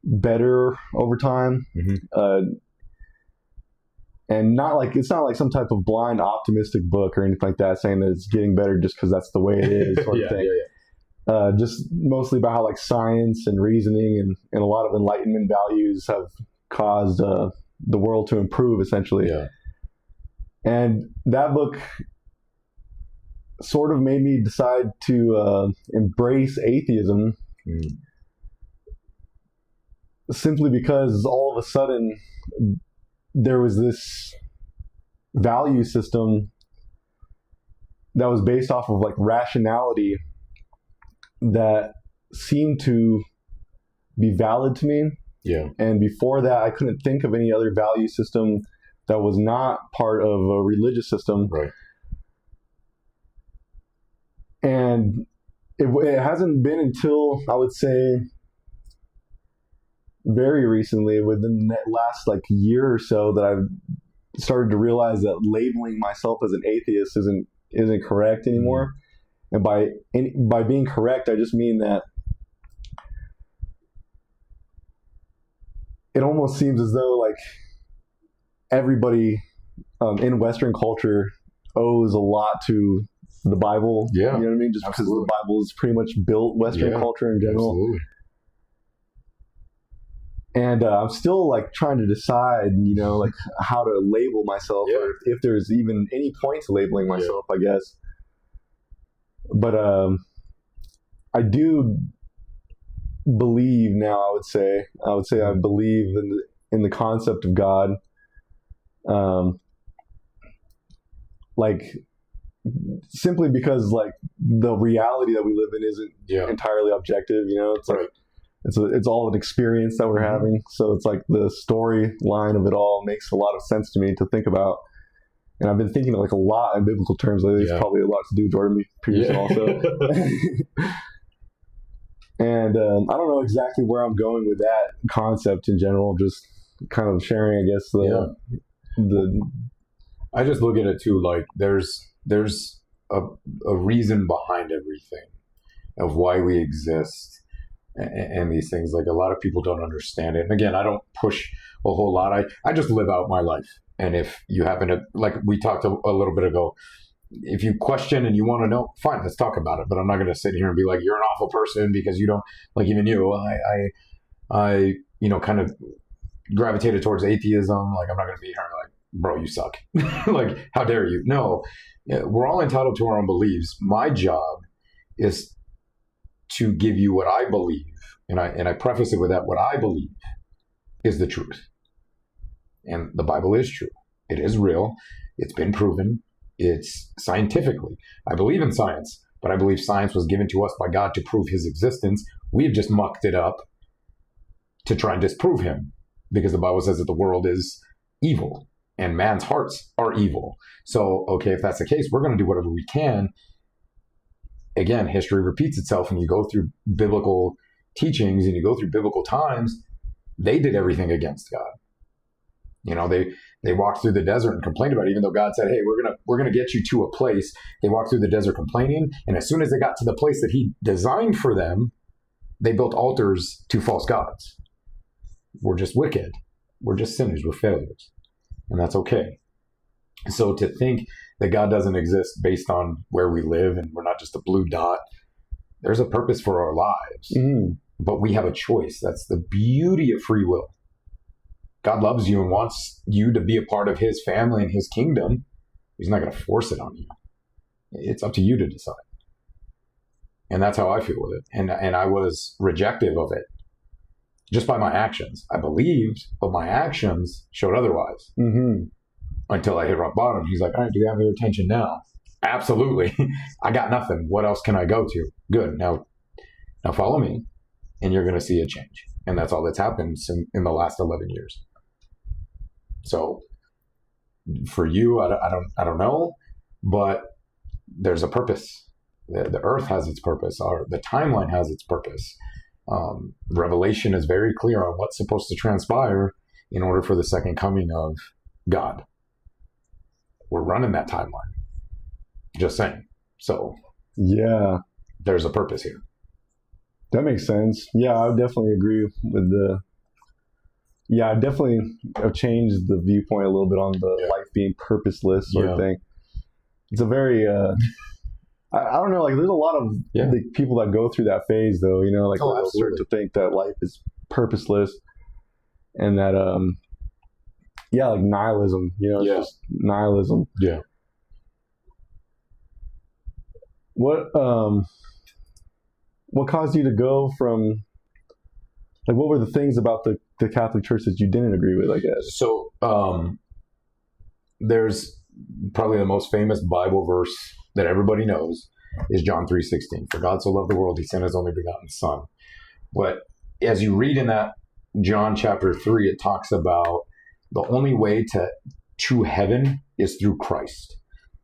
better over time. Mm-hmm. And it's not like some type of blind optimistic book or anything like that, saying that it's getting better just because that's the way it is, sort of thing. Just mostly about how like science and reasoning and a lot of Enlightenment values have caused the world to improve, essentially. Yeah. And that book sort of made me decide to embrace atheism, simply because all of a sudden there was this value system that was based off of like rationality that seemed to be valid to me. Yeah. And before that, I couldn't think of any other value system that was not part of a religious system. Right. And it hasn't been until, I would say, very recently, within the last like year or so, that I've started to realize that labeling myself as an atheist isn't correct anymore. And by being correct, I just mean that it almost seems as though like everybody in Western culture owes a lot to the Bible. Yeah. You know what I mean? Just because the Bible has pretty much built Western culture in general. Absolutely. And I'm still like trying to decide, like how to label myself, or if there's even any point to labeling myself, I guess. But I do believe now, I would say I believe in the concept of God. Like, simply because like the reality that we live in isn't entirely objective, it's like it's all an experience that we're having. So it's like the storyline of it all makes a lot of sense to me to think about. And I've been thinking like a lot in biblical terms lately. It's probably a lot to do with Jordan B. Peterson also. And I don't know exactly where I'm going with that concept in general, just kind of sharing, I guess, the I just look at it too, like there's a reason behind everything of why we exist and these things. Like, a lot of people don't understand it. And again, I don't push a whole lot. I just live out my life. And if you happen to, like we talked a little bit ago, if you question and you want to know, fine, let's talk about it. But I'm not going to sit here and be like, you're an awful person because you don't, like, even you, I kind of gravitated towards atheism. Like, I'm not going to be here like, bro, you suck. Like, how dare you? No, we're all entitled to our own beliefs. My job is to give you what I believe. And I preface it with that. What I believe is the truth. And the Bible is true. It is real. It's been proven. It's scientifically. I believe in science, but I believe science was given to us by God to prove his existence. We've just mucked it up to try and disprove him, because the Bible says that the world is evil and man's hearts are evil. So, okay, if that's the case, we're going to do whatever we can. Again, history repeats itself, and you go through biblical teachings and you go through biblical times. They did everything against God. You know, they walked through the desert and complained about it, even though God said, hey, we're gonna get you to a place. They walked through the desert complaining, and as soon as they got to the place that he designed for them, they built altars to false gods. We're just wicked. We're just sinners. We're failures. And that's okay. So to think that God doesn't exist based on where we live and we're not just a blue dot, there's a purpose for our lives. Mm-hmm. But we have a choice. That's the beauty of free will. God loves you and wants you to be a part of his family and his kingdom. He's not going to force it on you. It's up to you to decide. And that's how I feel with it. And I was rejective of it just by my actions. I believed, but my actions showed otherwise. Mm-hmm. Until I hit rock bottom. He's like, all right, do you have your attention now? Absolutely. I got nothing. What else can I go to? Good. Now follow me, and you're going to see a change. And that's all that's happened in the last 11 years. So for you, I don't know, but there's a purpose. The earth has its purpose. The timeline has its purpose. Revelation is very clear on what's supposed to transpire in order for the second coming of God. We're running that timeline. Just saying. So yeah, there's a purpose here. That makes sense. Yeah, I would definitely agree with I definitely have changed the viewpoint a little bit on the life being purposeless sort of thing. It's a very, I don't know, like there's a lot of people that go through that phase though, you know, like to think that life is purposeless and that, like nihilism, you know, it's just nihilism. Yeah. What caused you to go from, like, what were the things about the Catholic Church that you didn't agree with, I guess? So, there's probably the most famous Bible verse that everybody knows is John 3:16. For God so loved the world, he sent his only begotten son. But as you read in that John chapter 3, it talks about the only way to heaven is through Christ.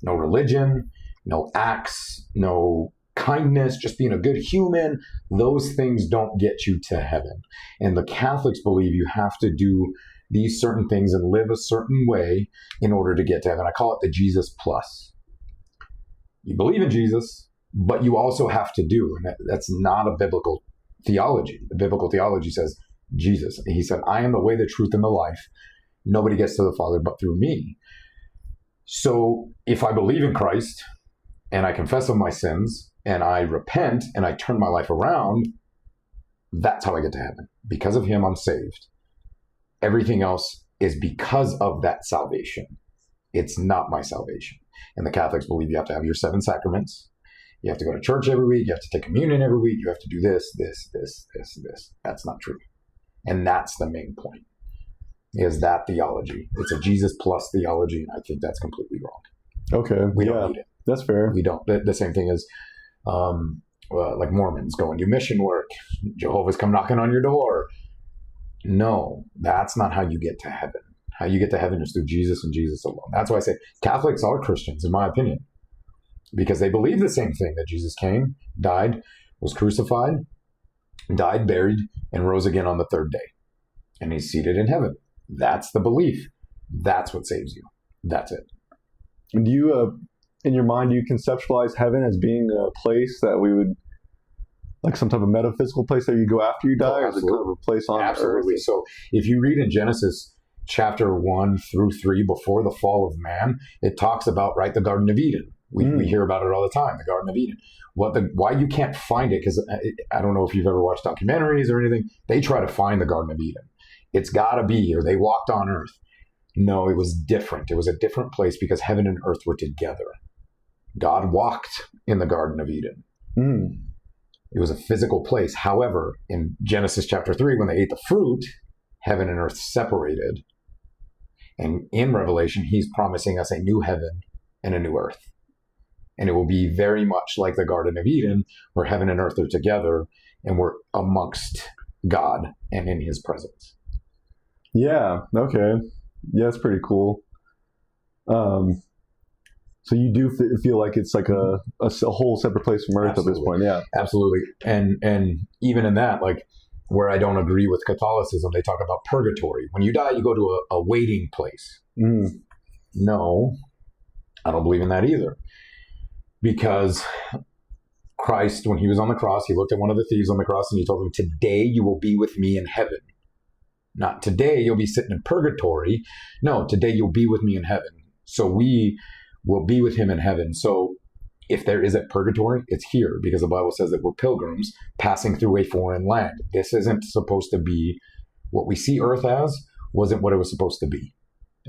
No religion, no acts, no kindness, just being a good human. Those things don't get you to heaven. And the Catholics believe you have to do these certain things and live a certain way in order to get to heaven. I call it the Jesus plus. You believe in Jesus, but you also have to do, and that's not a biblical theology. The biblical theology says Jesus. He said, I am the way, the truth, and the life. Nobody gets to the Father but through me. So if I believe in Christ and I confess of my sins and I repent and I turn my life around, that's how I get to heaven. Because of him, I'm saved. Everything else is because of that salvation. It's not my salvation. And the Catholics believe you have to have your 7 sacraments. You have to go to church every week. You have to take communion every week. You have to do this, this, this, this, this. That's not true. And that's the main point, is that theology. It's a Jesus plus theology, and I think that's completely wrong. Okay. We don't need it. That's fair. We don't. The same thing as like Mormons go and do mission work. Jehovah's come knocking on your door. No, that's not how you get to heaven. How you get to heaven is through Jesus and Jesus alone. That's why I say Catholics are Christians, in my opinion, because they believe the same thing, that Jesus came, died, was crucified, died, buried, and rose again on the 3rd day. And he's seated in heaven. That's the belief. That's what saves you. That's it. And do you, in your mind, do you conceptualize heaven as being a place that we would, like some type of metaphysical place that you go after you die, or is it kind of a place on Absolutely. earth? So if you read in Genesis chapter 1 through 3, before the fall of man, it talks about, the Garden of Eden. We hear about it all the time, the Garden of Eden. Why you can't find it, because I don't know if you've ever watched documentaries or anything, they try to find the Garden of Eden. It's got to be here. They walked on earth. No, it was different. It was a different place because heaven and earth were together. God walked in the Garden of Eden. Mm. It was a physical place. However, in Genesis chapter 3, when they ate the fruit, heaven and earth separated. And in Revelation, he's promising us a new heaven and a new earth. And it will be very much like the Garden of Eden, where heaven and earth are together and we're amongst God and in his presence. Yeah. Okay. Yeah, that's pretty cool. So you do feel like it's like a whole separate place from Earth at this point, yeah. Absolutely. And even in that, like where I don't agree with Catholicism, they talk about purgatory. When you die, you go to a waiting place. Mm. No, I don't believe in that either. Because Christ, when he was on the cross, he looked at one of the thieves on the cross and he told him, today you will be with me in heaven. Not today you'll be sitting in purgatory. No, today you'll be with me in heaven. So we will be with him in heaven. So if there is a purgatory, it's here, because the Bible says that we're pilgrims passing through a foreign land. This isn't supposed to be what we see earth as, wasn't what it was supposed to be.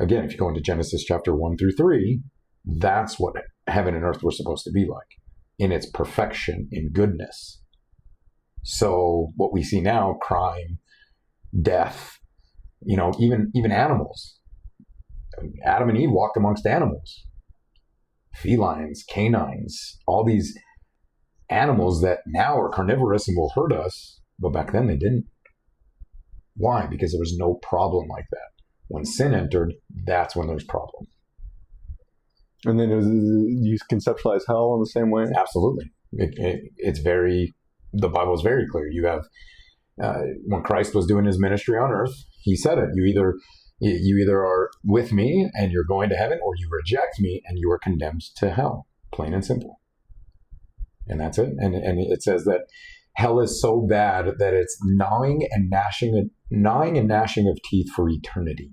Again, if you go into Genesis chapter 1 through 3, that's what heaven and earth were supposed to be like, in its perfection, in goodness. So what we see now, crime, death, even animals. Adam and Eve walked amongst animals. Felines, canines, all these animals that now are carnivorous and will hurt us, but back then they didn't. Why? Because there was no problem like that. When sin entered, that's when there's problem. And then you conceptualize hell in the same way? Absolutely. The Bible is very clear. You have, when Christ was doing his ministry on earth, he said it, you either are with me and you're going to heaven, or you reject me and you are condemned to hell. Plain and simple. And that's it. And it says that hell is so bad that it's gnawing and gnashing of teeth for eternity.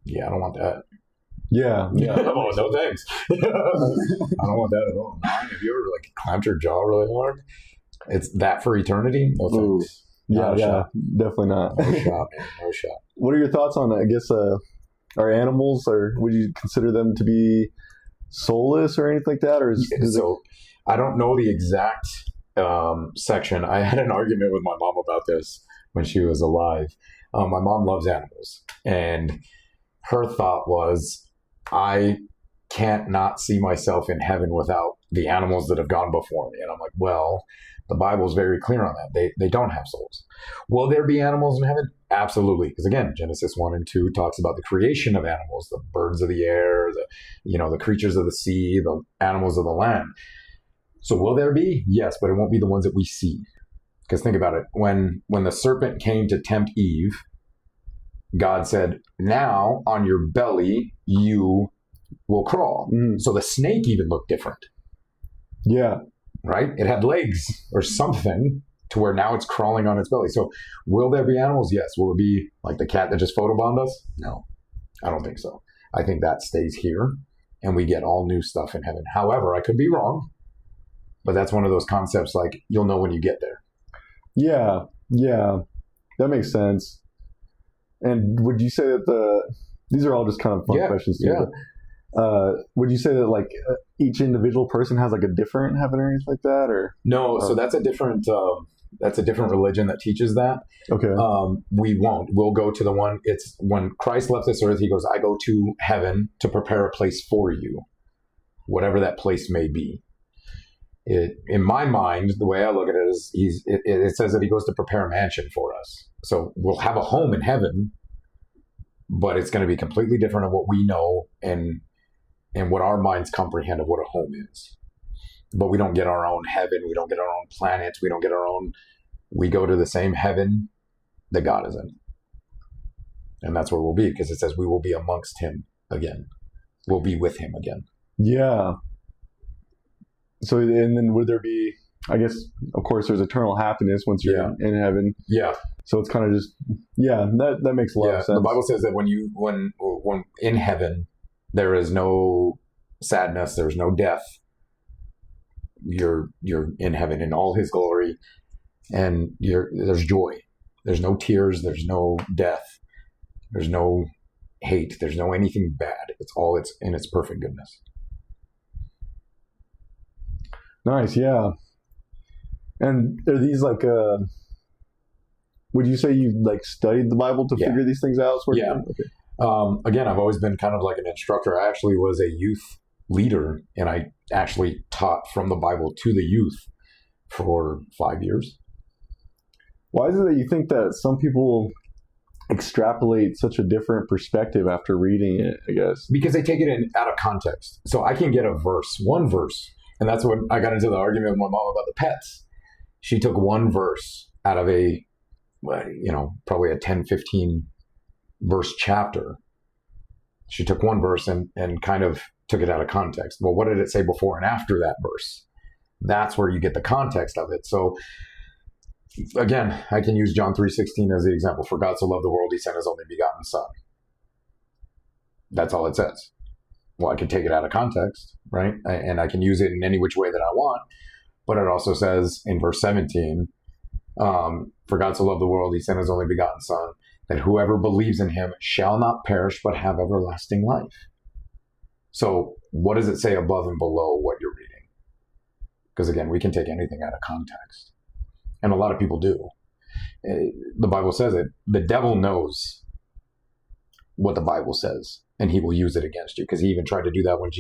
Yeah, I don't want that. Yeah. Oh, no thanks. I don't want that at all. Have you ever clamped your jaw really hard? It's that for eternity? No thanks. Yeah, definitely not. No shot, man. No shot. What are your thoughts on, I guess, are animals, or would you consider them to be soulless or anything like that? Or so I don't know the exact section. I had an argument with my mom about this when she was alive. My mom loves animals, and her thought was, I can't not see myself in heaven without the animals that have gone before me. And I'm like, well, the Bible's very clear on that. They don't have souls. Will there be animals in heaven? Absolutely. Because again, Genesis 1 and 2 talks about the creation of animals, the birds of the air, the creatures of the sea, the animals of the land. So will there be? Yes, but it won't be the ones that we see. Because think about it. When the serpent came to tempt Eve, God said, now on your belly you will crawl. Mm. So the snake even looked different. Yeah. Right? It had legs or something to where now it's crawling on its belly. So will there be animals? Yes. Will it be like the cat that just photobombed us? No, I don't think so. I think that stays here and we get all new stuff in heaven. However, I could be wrong, but that's one of those concepts like you'll know when you get there. Yeah. That makes sense. And would you say that these are all just kind of fun questions too, but, would you say that each individual person has a different heaven or anything like that, or no? So that's a different religion that teaches that. Okay. We won't. We'll go to the one. It's when Christ left this earth. He goes, "I go to heaven to prepare a place for you, whatever that place may be." In my mind, the way I look at it is, it says that he goes to prepare a mansion for us. So we'll have a home in heaven, but it's going to be completely different than what we know and what our minds comprehend of what a home is. But we don't get our own heaven. We don't get our own planets. We don't get our own. We go to the same heaven that God is in. And that's where we'll be, because it says we will be amongst him again. We'll be with him again. Yeah. So, and then would there be, I guess, of course, there's eternal happiness once you're in heaven. Yeah. So it's kind of just, that makes a lot of sense. The Bible says that when in heaven, there is no sadness, there's no death. You're in heaven in all his glory, and there's joy. There's no tears, there's no death. There's no hate. There's no anything bad. It's in its perfect goodness. Nice, yeah. And are these like, would you say you like studied the Bible to figure these things out? Yeah. Okay. Again, I've always been kind of like an instructor. I actually was a youth leader, and I actually taught from the Bible to the youth for 5 years. Why is it that you think that some people extrapolate such a different perspective after reading it, I guess? Because they take it out of context. So I can get one verse, and that's when I got into the argument with my mom about the pets. She took one verse out of probably a 10, 15 verse chapter. She took one verse and kind of took it out of context. Well, what did it say before and after that verse? That's where you get the context of it. So again, I can use John 3:16 as the example. For God so loved the world, he sent his only begotten son. That's all it says. Well, I can take it out of context, right? And I can use it in any which way that I want. But it also says in verse 17, for God so loved the world, he sent his only begotten son, that whoever believes in him shall not perish, but have everlasting life. So what does it say above and below what you're reading? Because again, we can take anything out of context. And a lot of people do. The Bible says it. The devil knows what the Bible says, and he will use it against you, because he even tried to do that when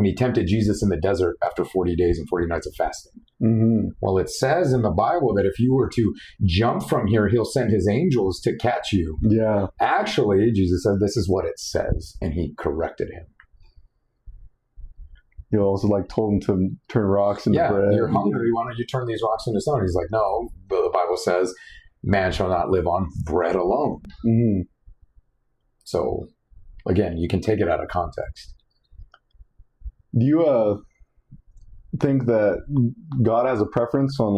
he tempted Jesus in the desert after 40 days and 40 nights of fasting. Mm-hmm. Well, it says in the Bible that if you were to jump from here, he'll send his angels to catch you. Yeah. Actually, Jesus said, this is what it says, and he corrected him. You also told him to turn rocks into bread. You're hungry. Why don't you turn these rocks into stone? He's like, no, the Bible says, man shall not live on bread alone. Mm-hmm. So, again, you can take it out of context. Do you think that God has a preference on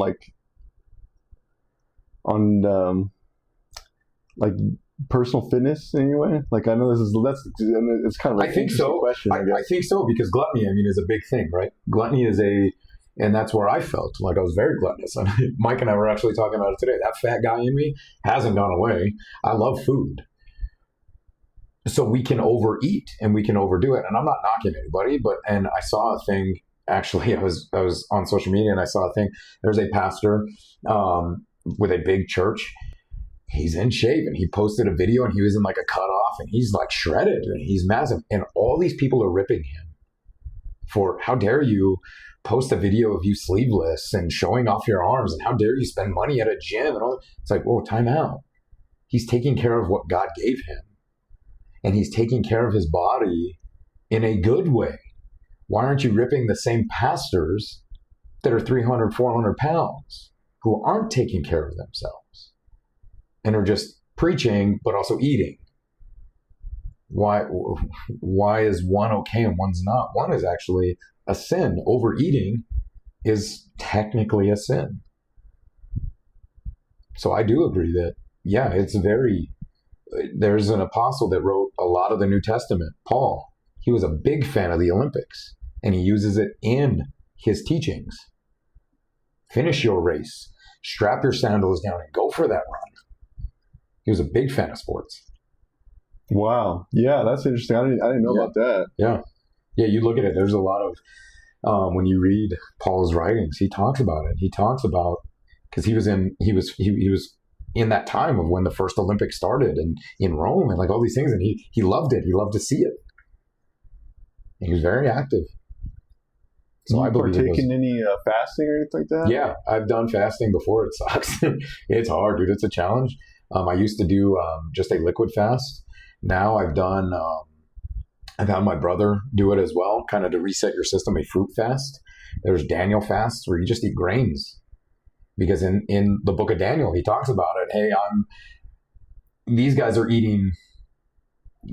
personal fitness anyway? I know it's kind of I think so. Question, I think so, because gluttony, is a big thing, right? Gluttony and that's where I felt like I was very gluttonous. Mike and I were actually talking about it today. That fat guy in me hasn't gone away. I love food. So we can overeat and we can overdo it. And I'm not knocking anybody, and I saw a thing, actually, I was on social media and I saw a thing. There's a pastor with a big church. He's in shape, and he posted a video, and he was in a cutoff, and he's shredded, and he's massive. And all these people are ripping him for, how dare you post a video of you sleeveless and showing off your arms, and how dare you spend money at a gym and all. It's whoa, time out. He's taking care of what God gave him, and he's taking care of his body in a good way. Why aren't you ripping the same pastors that are 300, 400 pounds who aren't taking care of themselves and are just preaching but also eating? Why is one okay and one's not? One is actually a sin. Overeating is technically a sin. So I do agree that, there's an apostle that wrote a lot of the New Testament, Paul. He was a big fan of the Olympics, and he uses it in his teachings. Finish your race, strap your sandals down, and go for that run. He was a big fan of sports. Wow. Yeah, that's interesting. I didn't know about that. Yeah. Yeah, you look at it. There's a lot of, when you read Paul's writings, he talks about it. He talks about, because he was in that time of when the first Olympics started, and in Rome, and all these things, and he loved it. He loved to see it. He was very active. So I believe partake in any fasting or anything like that? Yeah, I've done fasting before. It sucks. It's hard, dude. It's a challenge. I used to do just a liquid fast. Now I've had my brother do it as well, kind of to reset your system, a fruit fast. There's Daniel fasts where you just eat grains. Because in the book of Daniel, he talks about it. Hey, these guys are eating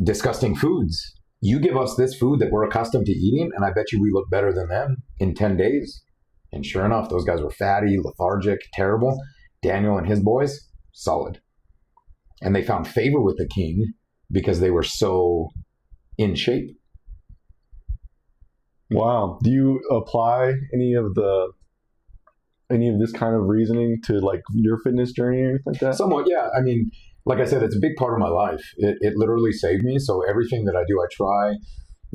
disgusting foods. You give us this food that we're accustomed to eating, and I bet you we look better than them in 10 days. And sure enough, those guys were fatty, lethargic, terrible. Daniel and his boys, solid. And they found favor with the king because they were so in shape. Wow. Do you apply any of this kind of reasoning to your fitness journey or anything like that? Somewhat, yeah. like I said, it's a big part of my life. It literally saved me. So everything that I do, I try.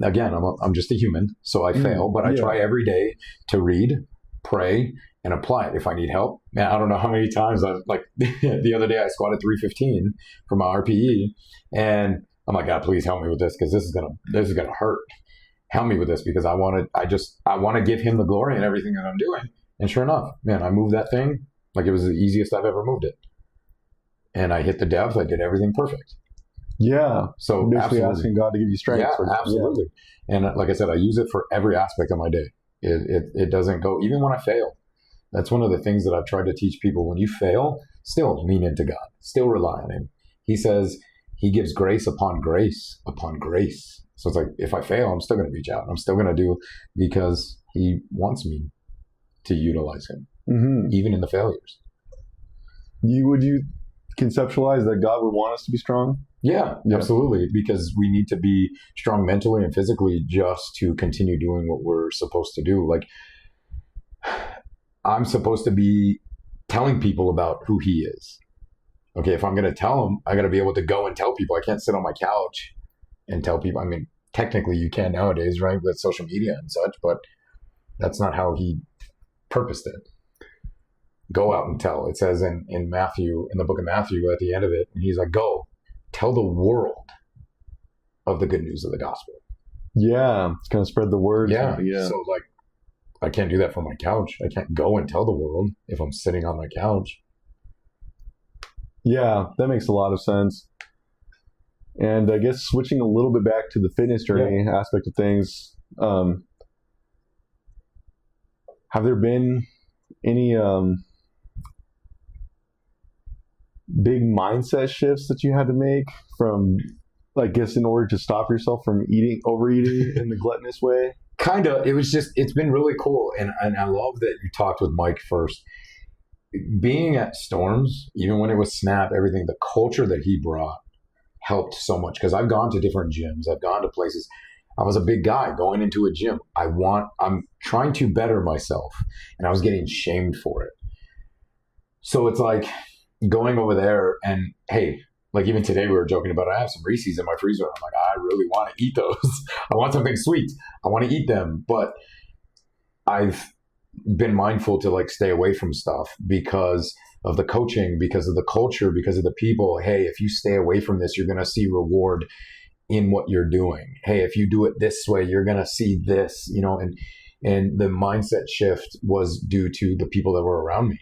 Again, I'm just a human, so I fail, but I try every day to read, pray, and apply it. If I need help, man, I don't know how many times the other day I squatted 315 for my RPE, and I'm like, God, please help me with this, because this is gonna hurt. Help me with this, because I want to give him the glory in everything that I'm doing. And sure enough, man, I moved that thing like it was the easiest I've ever moved it, and I hit the depth. I did everything perfect. Yeah. So basically asking God to give you strength. Yeah, absolutely. Yeah. And like I said, I use it for every aspect of my day. It doesn't go, even when I fail. That's one of the things that I've tried to teach people. When you fail, still lean into God. Still rely on him. He says he gives grace upon grace upon grace. So it's like, if I fail, I'm still going to reach out. I'm still going to do, because he wants me to utilize him, even in the failures. Would you conceptualize that God would want us to be strong? Yeah, absolutely. Because we need to be strong mentally and physically just to continue doing what we're supposed to do. Like, I'm supposed to be telling people about who he is. Okay, if I'm going to tell them, I got to be able to go and tell people. I can't sit on my couch and tell people. I mean, technically you can nowadays, right, with social media and such, but that's not how he purposed it. Go out and tell. It says in Matthew, in the book of Matthew, at the end of it, he's like, go tell the world of the good news of the gospel. Yeah. It's going to spread the word. Yeah. So like, I can't do that from my couch. I can't go and tell the world if I'm sitting on my couch. Yeah, that makes a lot of sense. And I guess switching a little bit back to the fitness journey aspect of things, have there been any big mindset shifts that you had to make from, I guess, in order to stop yourself from overeating in the gluttonous way? Kind of. It's been really cool. And I love that you talked with Mike first. Being at Storms, even when it was Snap, everything, the culture that he brought helped so much. Because I've gone to different gyms. I've gone to places. I was a big guy going into a gym. I'm trying to better myself. And I was getting shamed for it. So it's like going over there and, hey, like even today we were joking about, I have some Reese's in my freezer. I'm like, I really want to eat those. I want something sweet. I want to eat them. But I've been mindful to like stay away from stuff because of the coaching, because of the culture, because of the people. Hey, if you stay away from this, you're going to see reward in what you're doing. Hey, if you do it this way, you're going to see this, and the mindset shift was due to the people that were around me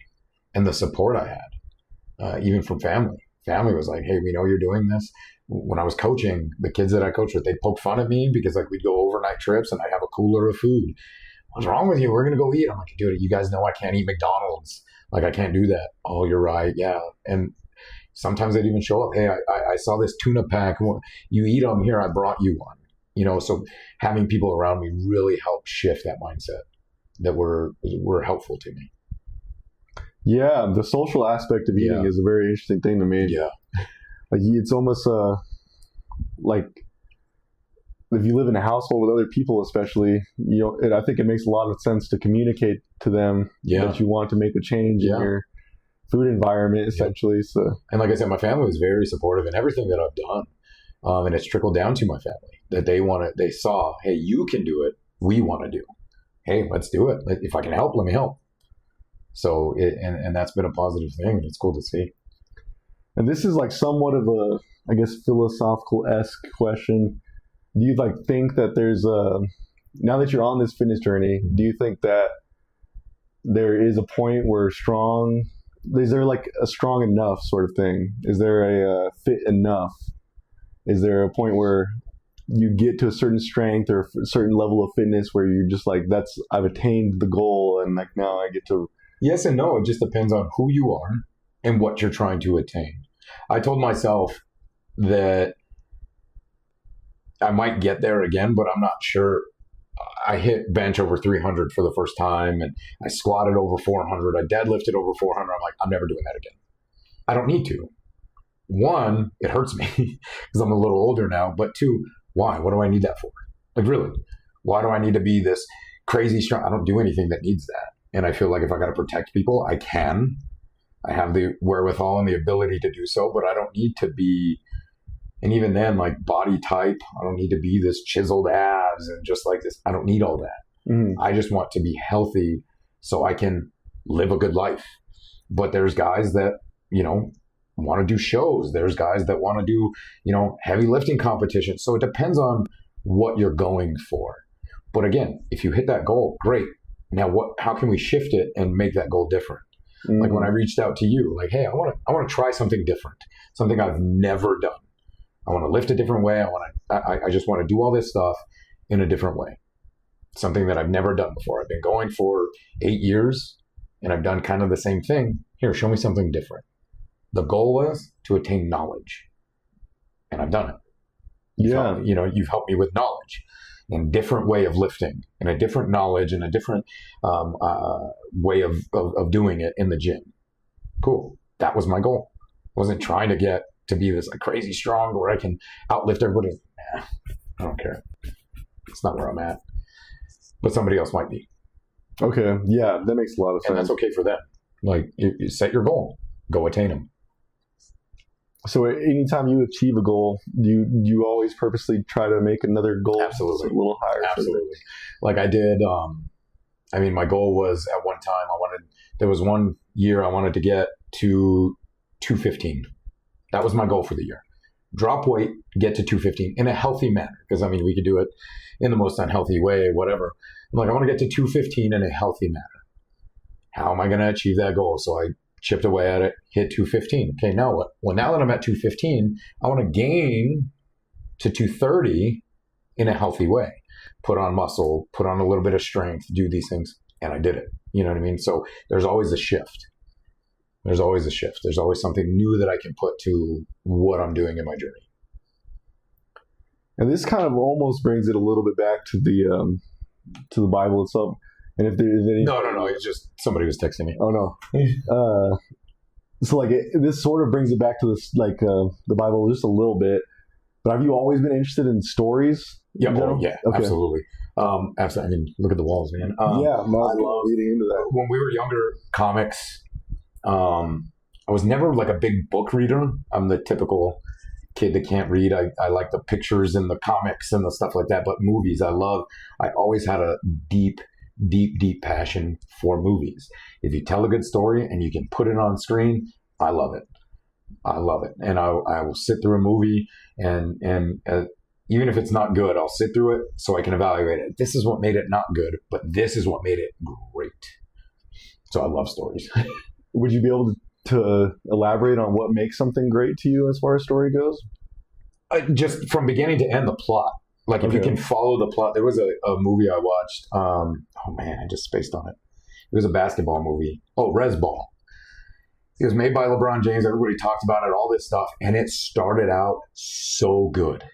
and the support I had, even from family. Family was like, hey, we know you're doing this. When I was coaching, the kids that I coached with, they'd poke fun at me because like we'd go overnight trips and I'd have a cooler of food. What's wrong with you? We're going to go eat. I'm like, dude, you guys know I can't eat McDonald's. Like, I can't do that. Oh, you're right. Yeah. And sometimes they'd even show up. Hey, I saw this tuna pack. You eat them here. I brought you one. So having people around me really helped shift that mindset that were helpful to me. Yeah, the social aspect of eating is a very interesting thing to me. Yeah. Like, it's almost like if you live in a household with other people, especially, I think it makes a lot of sense to communicate to them that you want to make a change in your food environment, essentially. So, and like I said, my family was very supportive in everything that I've done, and it's trickled down to my family that they saw, hey, you can do it. We want to do. Hey, let's do it. If I can help, let me help. So, and that's been a positive thing, and it's cool to see. And this is like somewhat of a, I guess, philosophical-esque question. Do you think that there's now that you're on this fitness journey, do you think that there is a point where is there like a strong enough sort of thing? Is there a fit enough? Is there a point where you get to a certain strength or a certain level of fitness where you're just like, I've attained the goal and like now I get to... Yes and no. It just depends on who you are and what you're trying to attain. I told myself that I might get there again, but I'm not sure. I hit bench over 300 for the first time, and I squatted over 400. I deadlifted over 400. I'm like, I'm never doing that again. I don't need to. One, it hurts me because I'm a little older now, but two, why? What do I need that for? Like, really? Why do I need to be this crazy strong? I don't do anything that needs that. And I feel like if I got to protect people, I can. I have the wherewithal and the ability to do so, but I don't need to be, and even then, like body type, I don't need to be this chiseled abs and just like this. I don't need all that. I just want to be healthy so I can live a good life. But there's guys that, want to do shows. There's guys that want to do, heavy lifting competitions. So it depends on what you're going for. But again, if you hit that goal, great. Now how can we shift it and make that goal different? Like when I reached out to you, like, hey, I want to try something different, something I've never done. I want to lift a different way. I just want to do all this stuff in a different way. Something that I've never done before. I've been going for 8 years and I've done kind of the same thing. Here, show me something different. The goal was to attain knowledge, and I've done it. You've helped me with knowledge and different way of lifting and a different knowledge and a different way of doing it in the gym. Cool. That was my goal. I wasn't trying to get to be this like crazy strong where I can outlift everybody. Nah, I don't care. It's not where I'm at, but somebody else might be. Okay. Yeah, that makes a lot of sense. And that's okay for them. Like you set your goal, go attain them. So anytime you achieve a goal, do you always purposely try to make another goal Absolutely. a little higher? Absolutely. Like I did, my goal was at one time, there was 1 year I wanted to get to 215. That was my goal for the year. Drop weight, get to 215 in a healthy manner. Because we could do it in the most unhealthy way, whatever. I'm like, I want to get to 215 in a healthy manner. How am I going to achieve that goal? So I chipped away at it, hit 215. Okay, now what? Well, now that I'm at 215, I want to gain to 230 in a healthy way. Put on muscle, put on a little bit of strength, do these things. And I did it. You know what I mean? So there's always a shift. There's always a shift. There's always something new that I can put to what I'm doing in my journey. And this kind of almost brings it a little bit back to the Bible itself. And if there is any... No. It's just somebody was texting me. Oh, no. So, this sort of brings it back to this, the Bible just a little bit. But have you always been interested in stories? Yeah, Okay. Absolutely. Absolutely. I mean, look at the walls, man. I love reading into that. When we were younger, comics, I was never like a big book reader. I'm the typical kid that can't read. I like the pictures and the comics and the stuff like that. But movies, I always had a deep passion for movies. If you tell a good story and you can put it on screen, I love it. And I will sit through a movie and even if it's not good, I'll sit through it so I can evaluate it. This is what made it not good, but this is what made it great. So I love stories. Would you be able to elaborate on what makes something great to you as far as story goes? Just from beginning to end, the plot. Like if you can follow the plot. There was a movie I watched. I just spaced on it. It was a basketball movie. Oh, Res Ball. It was made by LeBron James. Everybody talked about it, all this stuff. And it started out so good.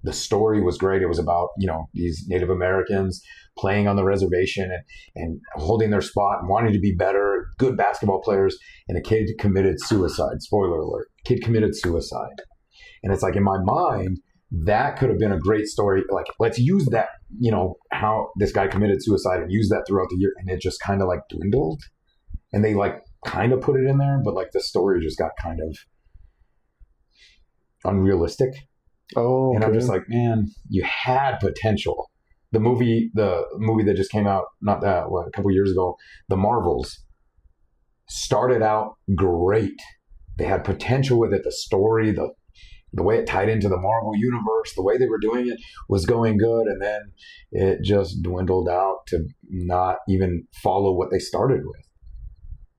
The story was great. It was about, these Native Americans playing on the reservation and holding their spot and wanting to be better, good basketball players. And a kid committed suicide. Spoiler alert. Kid committed suicide. And it's like in my mind, that could have been a great story. Like, let's use that, how this guy committed suicide and use that throughout the year. And it just kind of dwindled. And they kind of put it in there, but the story just got kind of unrealistic. Oh, and I'm just like, man, you had potential. The movie that just came out a couple years ago, The Marvels, started out great. They had potential with it. The story, the way it tied into the Marvel universe, the way they were doing it was going good, and then it just dwindled out to not even follow what they started with.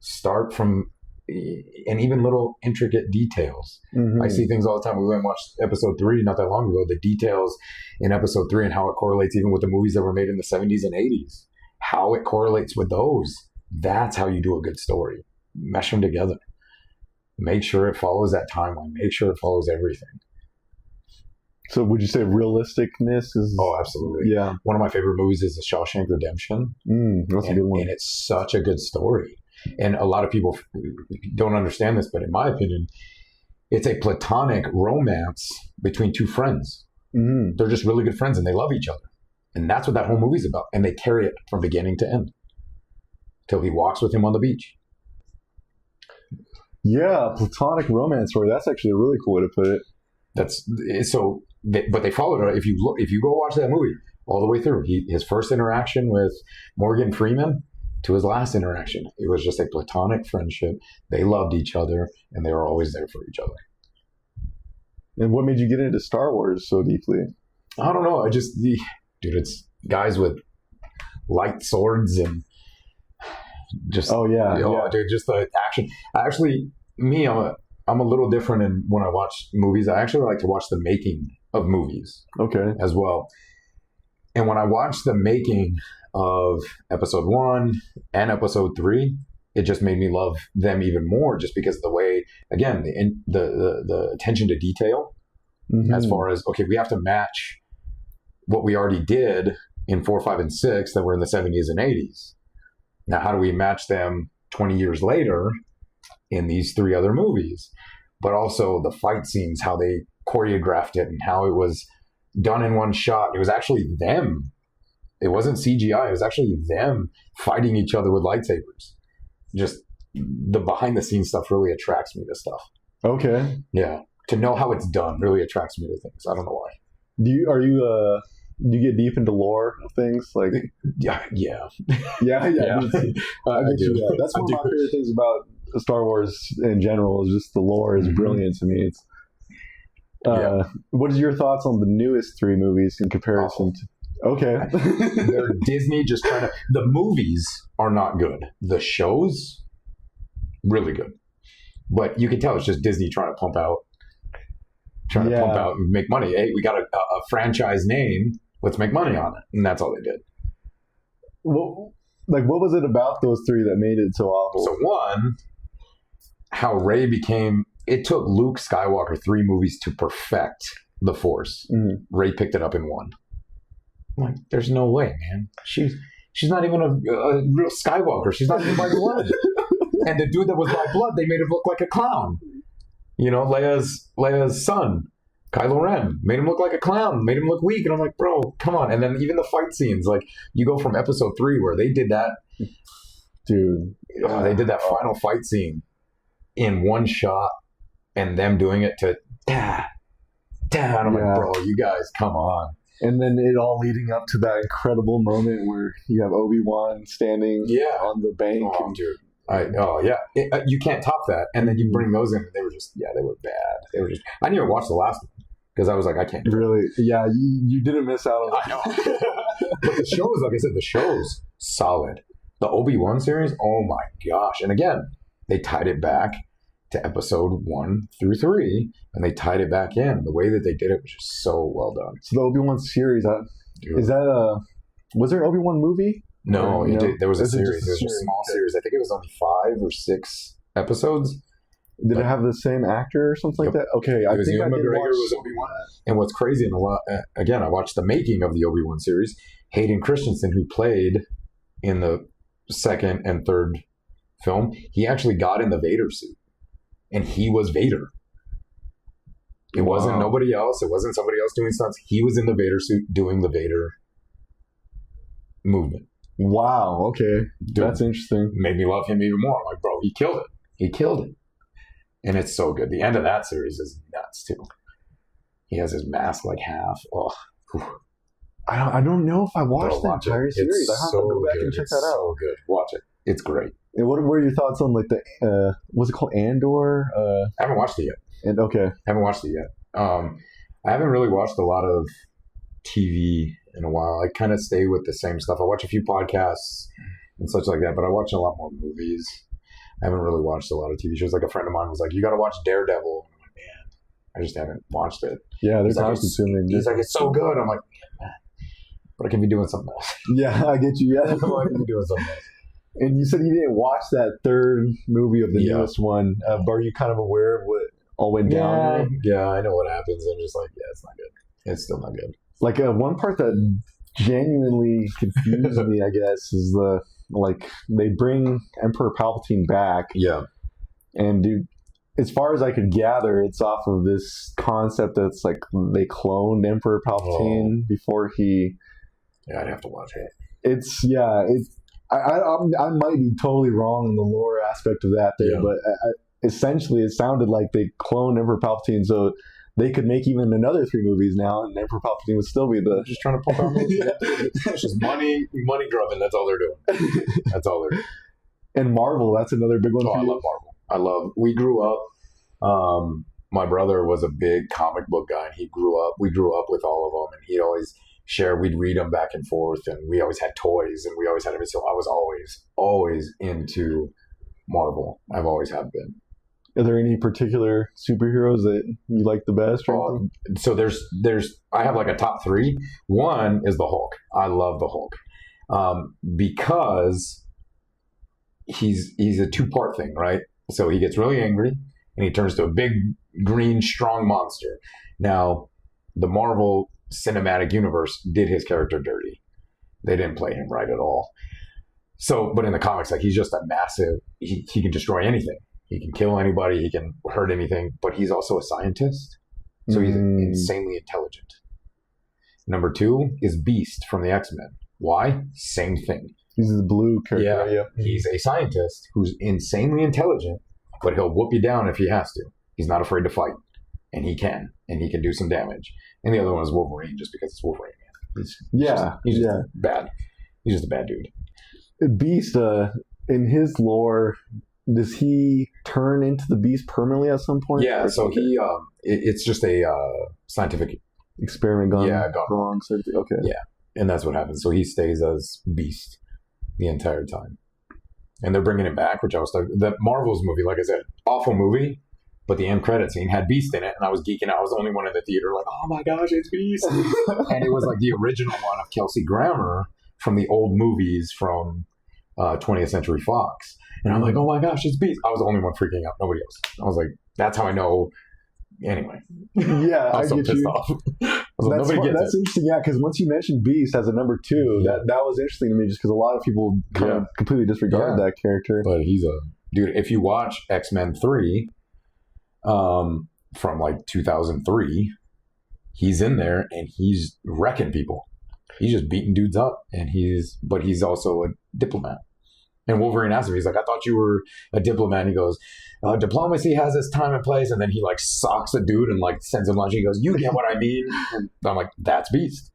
Start from and even little intricate details. Mm-hmm. I see things all the time. We went and watched episode 3 not that long ago. The details in episode 3 and how it correlates even with the movies that were made in the 70s and 80s. How it correlates with those. That's how you do a good story. Mesh them together. Make sure it follows that timeline. Make sure it follows everything. So would you say realisticness is... Oh, absolutely. Yeah. One of my favorite movies is The Shawshank Redemption. That's a good one. And it's such a good story. And a lot of people don't understand this, but in my opinion, it's a platonic romance between two friends. Mm-hmm. They're just really good friends and they love each other. And that's what that whole movie's about. And they carry it from beginning to end till he walks with him on the beach. Yeah, platonic romance story. That's actually a really cool way to put it. But they followed it. If you go watch that movie all the way through, his first interaction with Morgan Freeman to his last interaction, it was just a platonic friendship. They loved each other, and they were always there for each other. And what made you get into Star Wars so deeply? I don't know. It's guys with light swords and just dude, just the action. I'm a little different in when I watch movies. I actually like to watch the making of movies, as well. And when I watched the making of Episode 1 and Episode 3, it just made me love them even more, just because of the way, again, the attention to detail. As far as, okay, we have to match what we already did in 4, 5, and 6 that were in the 70s and 80s. Now, how do we match them 20 years later in these 3 other movies? But also the fight scenes, how they choreographed it and how it was done in one shot. It was actually them. It wasn't CGI. It was actually them fighting each other with lightsabers. Just the behind the scenes stuff really attracts me to stuff. Okay. Yeah. To know how it's done really attracts me to things. I don't know why. Do you get deep into lore of things? Like, yeah. I do. That's one of my favorite things about Star Wars in general, is just the lore is brilliant to me. It's what is your thoughts on the newest 3 movies in comparison to? Okay. They're Disney just trying to. The movies are not good. The shows, really good. But you can tell it's just Disney trying to pump out and make money. Hey, we got a franchise name. Let's make money on it. And that's all they did. Well, what was it about those 3 that made it so awful? So one, how Rey became. It took Luke Skywalker 3 movies to perfect the Force. Rey picked it up in 1. I'm like, there's no way, man. She's not even a real Skywalker. She's not even by blood. And the dude that was by blood, they made him look like a clown. You know, Leia's son, Kylo Ren, made him look like a clown, made him look weak. And I'm like, bro, come on. And then even the fight scenes, like you go from Episode 3 where they did that. Dude. They did that final fight scene in one shot and them doing it to dad. And I'm like, bro, you guys, come on. And then it all leading up to that incredible moment where you have Obi-Wan standing on the bank. Oh, dude. You can't top that. And then you bring those in, and they were just, they were bad. They were just, I didn't even watch the last one because I was like, I can't do really? It. Yeah, you didn't miss out on I know. But the show is, like I said, the show's solid. The Obi-Wan series, oh my gosh. And again, they tied it back to Episode 1 through 3, and they tied it back in. The way that they did it was just so well done. So the Obi-Wan series, is that was there an Obi-Wan movie? No, there was a series. There was a small series. I think it was only 5 or 6 episodes. Did it have the same actor or something like that? Okay, I think Ewan McGregor was Obi-Wan. And what's crazy, again, I watched the making of the Obi-Wan series. Hayden Christensen, who played in the 2nd and 3rd film, he actually got in the Vader suit. And he was Vader. It wasn't nobody else. It wasn't somebody else doing stunts. He was in the Vader suit doing the Vader movement. Wow. Okay. Dude, that's interesting. Made me love him even more. I'm like, bro, he killed it. He killed it. And it's so good. The end of that series is nuts, too. He has his mask like half. Oh. I don't know if I watched the entire series. I have to go back and check that out. So good. Watch it. It's great. And what were your thoughts on the what's it called, Andor? I haven't watched it yet. Haven't watched it yet. I haven't really watched a lot of TV in a while. I kind of stay with the same stuff. I watch a few podcasts and such like that, but I watch a lot more movies. I haven't really watched a lot of TV shows. Like a friend of mine was like, "You got to watch Daredevil." I'm like, man, I just haven't watched it. Yeah, they're time consuming. He's like, it's so good. I'm like, man, but I can be doing something else. Yeah, I get you. Yeah, I can be doing something else. And you said you didn't watch that 3rd movie of the newest one. Are you kind of aware of what all went down? Yeah, I know what happens. I'm just like, it's not good. It's still not good. Like one part that genuinely confused me, I guess, is they bring Emperor Palpatine back. Yeah. And dude, as far as I could gather, it's off of this concept that's like they cloned Emperor Palpatine before he. Yeah, I'd have to watch it. I might be totally wrong in the lore aspect of that there, but essentially it sounded like they cloned Emperor Palpatine, so they could make even another 3 movies now, and Emperor Palpatine would still be the just trying to pump out movies. It's just money grubbing. That's all they're doing. That's all they're doing. And Marvel, that's another big one. Oh, I love Marvel. We grew up. My brother was a big comic book guy, and we grew up with all of them, and he'd always share. We'd read them back and forth, and we always had toys, and we always had everything. So I was always into Marvel. I've always have been. Are there any particular superheroes that you like the best? So I have like a top 3. One is the Hulk. I love the Hulk because he's a 2-part thing, right? So he gets really angry and he turns to a big green strong monster. Now, the Marvel Cinematic Universe did his character dirty. They didn't play him right at all. So, but in the comics, like he's just a massive. He can destroy anything. He can kill anybody. He can hurt anything. But he's also a scientist, so he's insanely intelligent. Number 2 is Beast from the X-Men. Why? Same thing. He's the blue character. Yeah, he's a scientist who's insanely intelligent, but he'll whoop you down if he has to. He's not afraid to fight, and he can do some damage. And the other one is Wolverine, just because it's Wolverine. Man. He's just bad. He's just a bad dude. Beast, in his lore, does he turn into the Beast permanently at some point? Yeah, so it's just a scientific experiment gone wrong. Okay. Yeah, and that's what happens. So he stays as Beast the entire time. And they're bringing it back, which I was talking. The Marvel's movie, like I said, awful movie, but the end credit scene had Beast in it, and I was geeking out. I was the only one in the theater, like, oh my gosh, it's Beast. And it was like the original one of Kelsey Grammer from the old movies from 20th Century Fox. And I'm like, oh my gosh, it's Beast. I was the only one freaking out. Nobody else. I was like, that's how I know. Anyway. Yeah, I was so pissed off. That's interesting, yeah, because once you mentioned Beast as a number 2, that was interesting to me just because a lot of people kind of completely disregard that character. But he's a... Dude, if you watch X-Men 3 from like 2003, he's in there and he's wrecking people. He's just beating dudes up, but he's also a diplomat. And Wolverine asks him, he's like, I thought you were a diplomat. And he goes, diplomacy has its time and place. And then he like socks a dude and like sends him lunch. He goes, you get what I mean? And I'm like, that's Beast.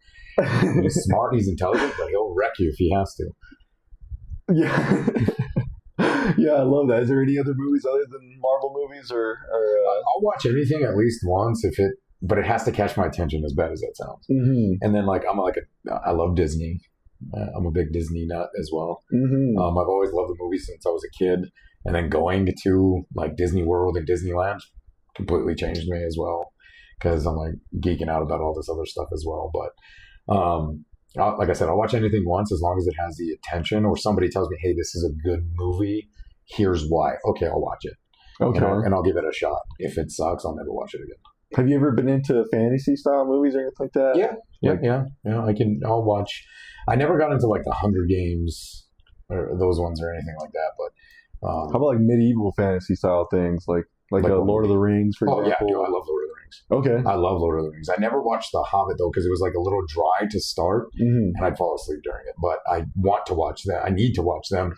He's smart, he's intelligent, but he'll wreck you if he has to. Yeah. Yeah, I love that. Is there any other movies other than Marvel movies or I'll watch anything at least once but it has to catch my attention, as bad as that sounds. Mm-hmm. And then I love Disney. I'm a big Disney nut as well. Mm-hmm. I've always loved the movies since I was a kid, and then going to like Disney World and Disneyland completely changed me as well, because I'm like geeking out about all this other stuff as well. But like I said, I'll watch anything once as long as it has the attention, or somebody tells me, hey, this is a good movie, here's why. Okay, I'll watch it. Okay. And I'll give it a shot. If it sucks, I'll never watch it again. Have you ever been into fantasy style movies or anything like that? Yeah. I'll watch. I never got into like the Hunger Games or those ones or anything like that. But how about like medieval fantasy style things, like Lord of the Rings, for example? Yeah, dude, I love Lord of the Rings. Okay. I love Lord of the Rings. I never watched The Hobbit though, because it was like a little dry to start, and I'd fall asleep during it. But I want to watch that. I need to watch them.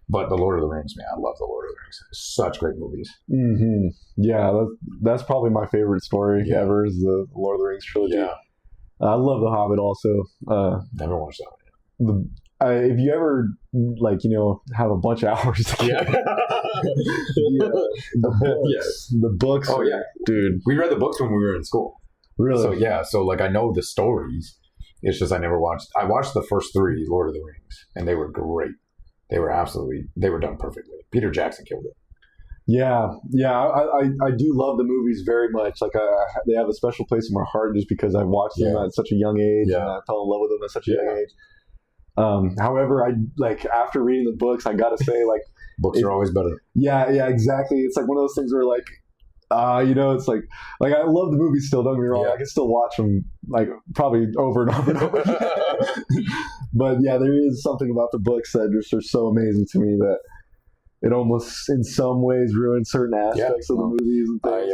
But the Lord of the Rings, man, I love the Lord of the Rings. Such great movies. Mm-hmm. Yeah, that's probably my favorite story ever, is the Lord of the Rings trilogy. Yeah. I love The Hobbit also. Never watched that one. If you ever have a bunch of hours to get the books. Oh yeah, dude. We read the books when we were in school. Really? So like I know the stories. It's just I watched the first 3 Lord of the Rings, and they were great. They were done perfectly. Peter Jackson killed it. Yeah. I do love the movies very much. Like they have a special place in my heart just because I watched them at such a young age, and I fell in love with them at such a young age. However, after reading the books, I gotta say, like, books are always better. Yeah, exactly. It's like one of those things where like, it's like I love the movies still. Don't get me wrong. I can still watch them like probably over and over and over again. But yeah, there is something about the books that just are so amazing to me that it almost in some ways ruins certain aspects of the movies and things.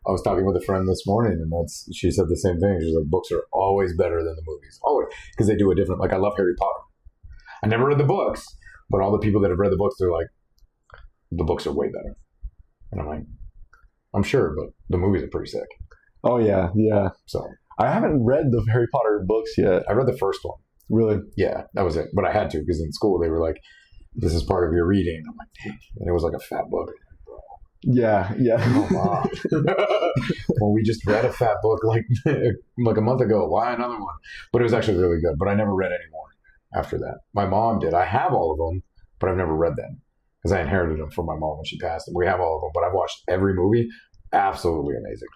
I was talking with a friend this morning, and she said the same thing. She's like, books are always better than the movies, always, because they do a different. Like I love Harry Potter. I never read the books, but all the people that have read the books, they're like, the books are way better. And I'm like, I'm sure, but the movies are pretty sick. Oh yeah, yeah. So I haven't read the Harry Potter books yet. I read the first one. Really? Yeah, that was it. But I had to, because in school they were like, this is part of your reading. I'm like, damn. And it was like a fat book. Yeah, yeah. Come on. Well, we just read a fat book like a month ago. Why another one? But it was actually really good. But I never read any more after that. My mom did. I have all of them, but I've never read them because I inherited them from my mom when she passed. We have all of them, but I've watched every movie. Absolutely amazing.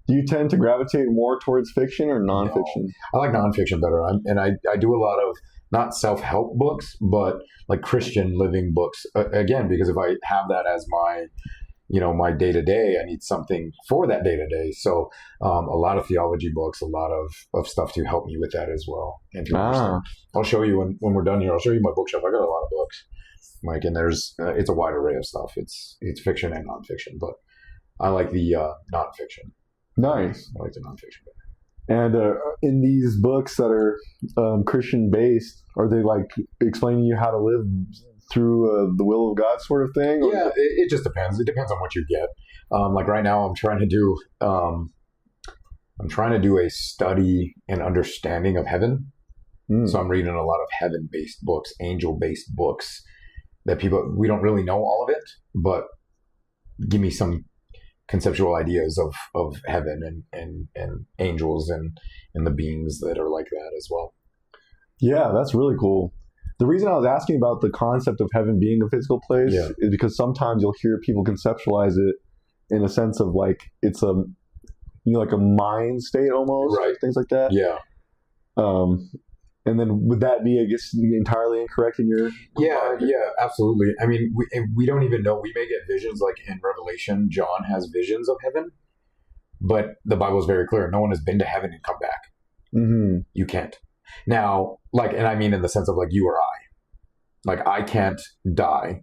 Do you tend to gravitate more towards fiction or nonfiction? No, I like nonfiction better. I do a lot of not self-help books, but like Christian living books. Again, because if I have that as my my day-to-day, I need something for that day-to-day. So a lot of theology books, a lot of stuff to help me with that as well. And to understand. I'll show you when we're done here. I'll show you my bookshelf. I got a lot of books, Mike, and there's it's a wide array of stuff. It's fiction and nonfiction, but I like the nonfiction. Nice. I like the nonfiction better. And in these books that are Christian-based, are they like explaining you how to live through the will of God sort of thing? Yeah, it just depends. It depends on what you get. Like right now, I'm trying to do a study and understanding of heaven. So I'm reading a lot of heaven-based books, angel-based books that we don't really know all of it, but give me some conceptual ideas of heaven and angels and the beings that are like that as well. Yeah, that's really cool. The reason I was asking about the concept of heaven being a physical place is because sometimes you'll hear people conceptualize it in a sense of like it's a like a mind state almost, right? Things like that. Yeah. And then would that be, I guess, entirely incorrect in your? Yeah, absolutely. I mean, we don't even know. We may get visions like in Revelation. John has visions of heaven, but the Bible is very clear. No one has been to heaven and come back. Mm-hmm. You can't. Now, and I mean in the sense of like you or I. Like I can't die,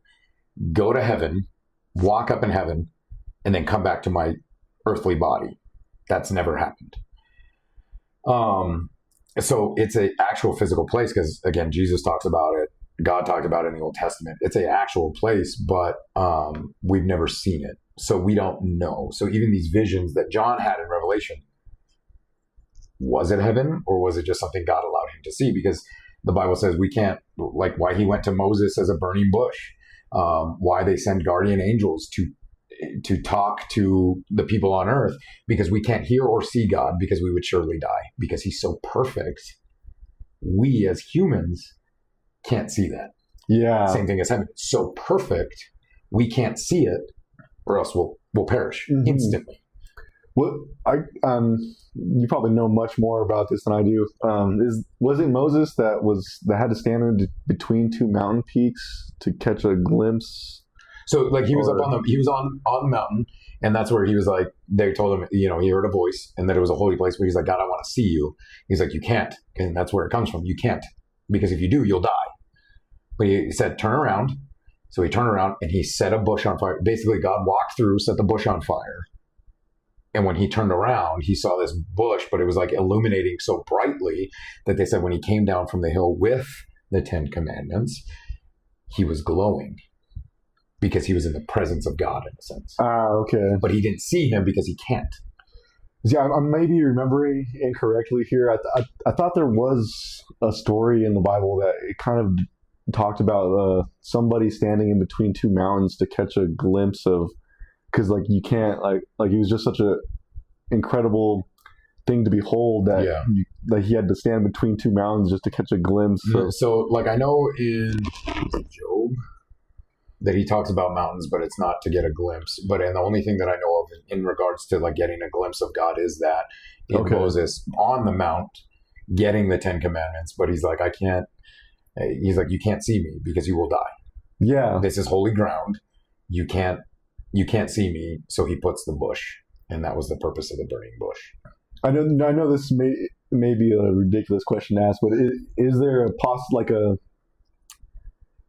go to heaven, walk up in heaven, and then come back to my earthly body. That's never happened. So it's an actual physical place because, again, Jesus talks about it. God talked about it in the Old Testament. It's an actual place, but we've never seen it. So we don't know. So even these visions that John had in Revelation, was it heaven or was it just something God allowed him to see? Because the Bible says we can't, like why he went to Moses as a burning bush, why they send guardian angels to talk to the people on earth, because we can't hear or see God because we would surely die because he's so perfect. We as humans can't see that. Yeah. Same thing as heaven. It's so perfect, we can't see it or else we'll perish instantly. What you probably know much more about this than I do. Was it Moses that had to stand between two mountain peaks to catch a glimpse? So like he was on the mountain, and that's where he was like, they told him, he heard a voice and that it was a holy place, but he's like, God, I want to see you. He's like, you can't. And that's where it comes from. You can't, because if you do, you'll die. But he said, turn around. So he turned around and he set a bush on fire. Basically, God walked through, set the bush on fire. And when he turned around, he saw this bush, but it was like illuminating so brightly that they said when he came down from the hill with the 10 Commandments, he was glowing because he was in the presence of God in a sense. Okay. But he didn't see him because he can't. Yeah, I may be remembering incorrectly here. I thought there was a story in the Bible that it kind of talked about somebody standing in between two mountains to catch a glimpse of, because like you can't like it was just such a incredible thing to behold that that he had to stand between two mountains just to catch a glimpse. So like I know in Job that he talks about mountains, but it's not to get a glimpse. And the only thing that I know of in regards to like getting a glimpse of God is that in Moses on the mount getting the 10 Commandments, but he's like, I can't. He's like, you can't see me because you will die. Yeah, this is holy ground. You can't see me. So he puts the bush, and that was the purpose of the burning bush. I know this may be a ridiculous question to ask, but is there a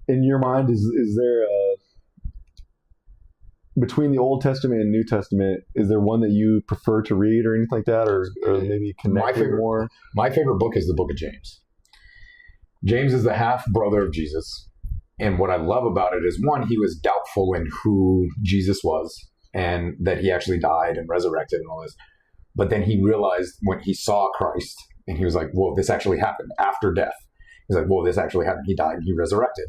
in your mind, is there a, between the Old Testament and New Testament, is there one that you prefer to read or anything like that, or maybe connect more? My favorite book is the book of James. James is the half brother of Jesus. And what I love about it is, one, he was doubtful in who Jesus was. and that he actually died and resurrected and all this. But then he realized when he saw Christ, and he was like, whoa, this actually happened after death. He's like, whoa, this actually happened. He died and he resurrected.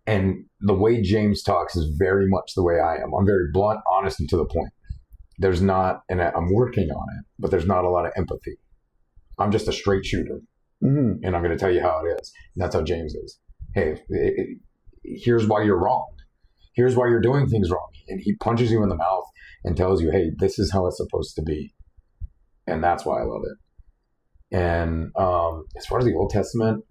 And the way James talks is very much the way I am. I'm very blunt, honest, and to the point. There's not, and I'm working on it, but there's not a lot of empathy. I'm just a straight shooter. And I'm going to tell you how it is. And that's how James is. Hey, here's why you're wrong. Here's why you're doing things wrong. And he punches you in the mouth and tells you, hey, this is how it's supposed to be. And that's why I love it. And as far as the Old Testament,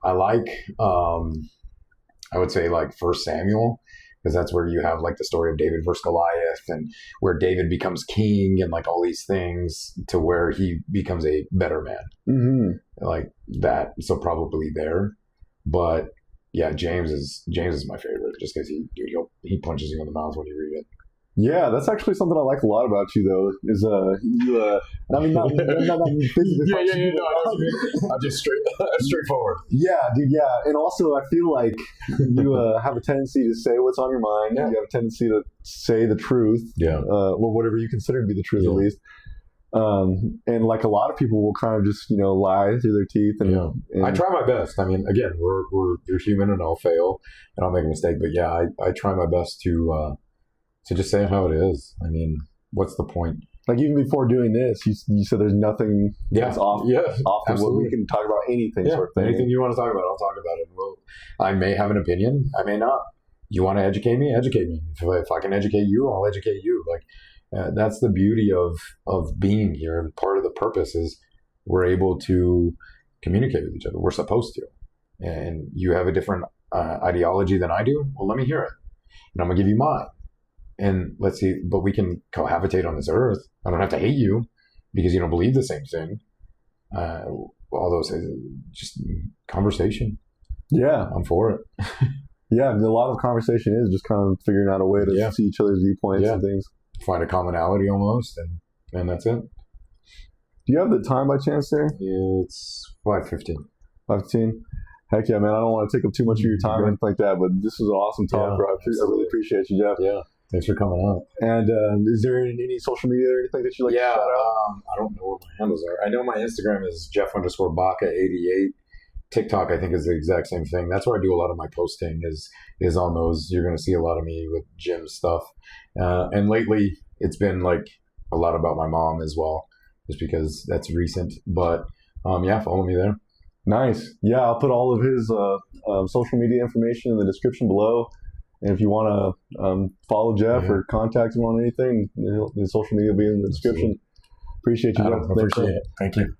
I like, I would say like 1 Samuel, because that's where you have like the story of David versus Goliath, and where David becomes king and like all these things to where he becomes a better man. Like that. So probably there. But yeah, James is my favorite, just because he punches you in the mouth when you read it. Yeah, that's actually something I like a lot about you, though. Is you? I mean, not physically. I'm just straightforward. Yeah, dude. Yeah, and also I feel like you have a tendency to say what's on your mind. Yeah. You have a tendency to say the truth. Yeah. Or whatever you consider to be the truth, at least. And like a lot of people will kind of just lie through their teeth. And I try my best. I mean, again, we're human and I'll fail and I'll make a mistake. But yeah, I try my best to just say how it is. I mean, what's the point? Like even before doing this, you said there's nothing that's off what we can talk about anything sort of thing. Anything you want to talk about, I'll talk about it. Well, I may have an opinion, I may not. You want to educate me? Educate me. If I can educate you, I'll educate you. Like that's the beauty of being here, and part of the purpose is we're able to communicate with each other. We're supposed to. And you have a different ideology than I do. Well, let me hear it, and I'm gonna give you mine. And let's see, but we can cohabitate on this earth. I don't have to hate you because you don't believe the same thing. All those things, just conversation. Yeah. I'm for it. Yeah, a lot of conversation is just kind of figuring out a way to see each other's viewpoints and things. Find a commonality almost, and that's it. Do you have the time by chance there? It's 5:15. 5:15? Heck yeah, man. I don't want to take up too much of your time or anything like that, but this was an awesome talk, bro. I really appreciate you, Jeff. Yeah. Thanks for coming out. And is there any social media or anything that you like to shout out? I don't know what my handles are. I know my Instagram is Jeff_Baca88. TikTok, I think, is the exact same thing. That's where I do a lot of my posting is on those. You're going to see a lot of me with gym stuff. And lately, it's been like a lot about my mom as well, just because that's recent. But follow me there. Nice. Yeah, I'll put all of his social media information in the description below. And if you want to follow Jeff or contact him on anything, his social media will be in the description. Appreciate you, Jeff. Appreciate it. Thank you.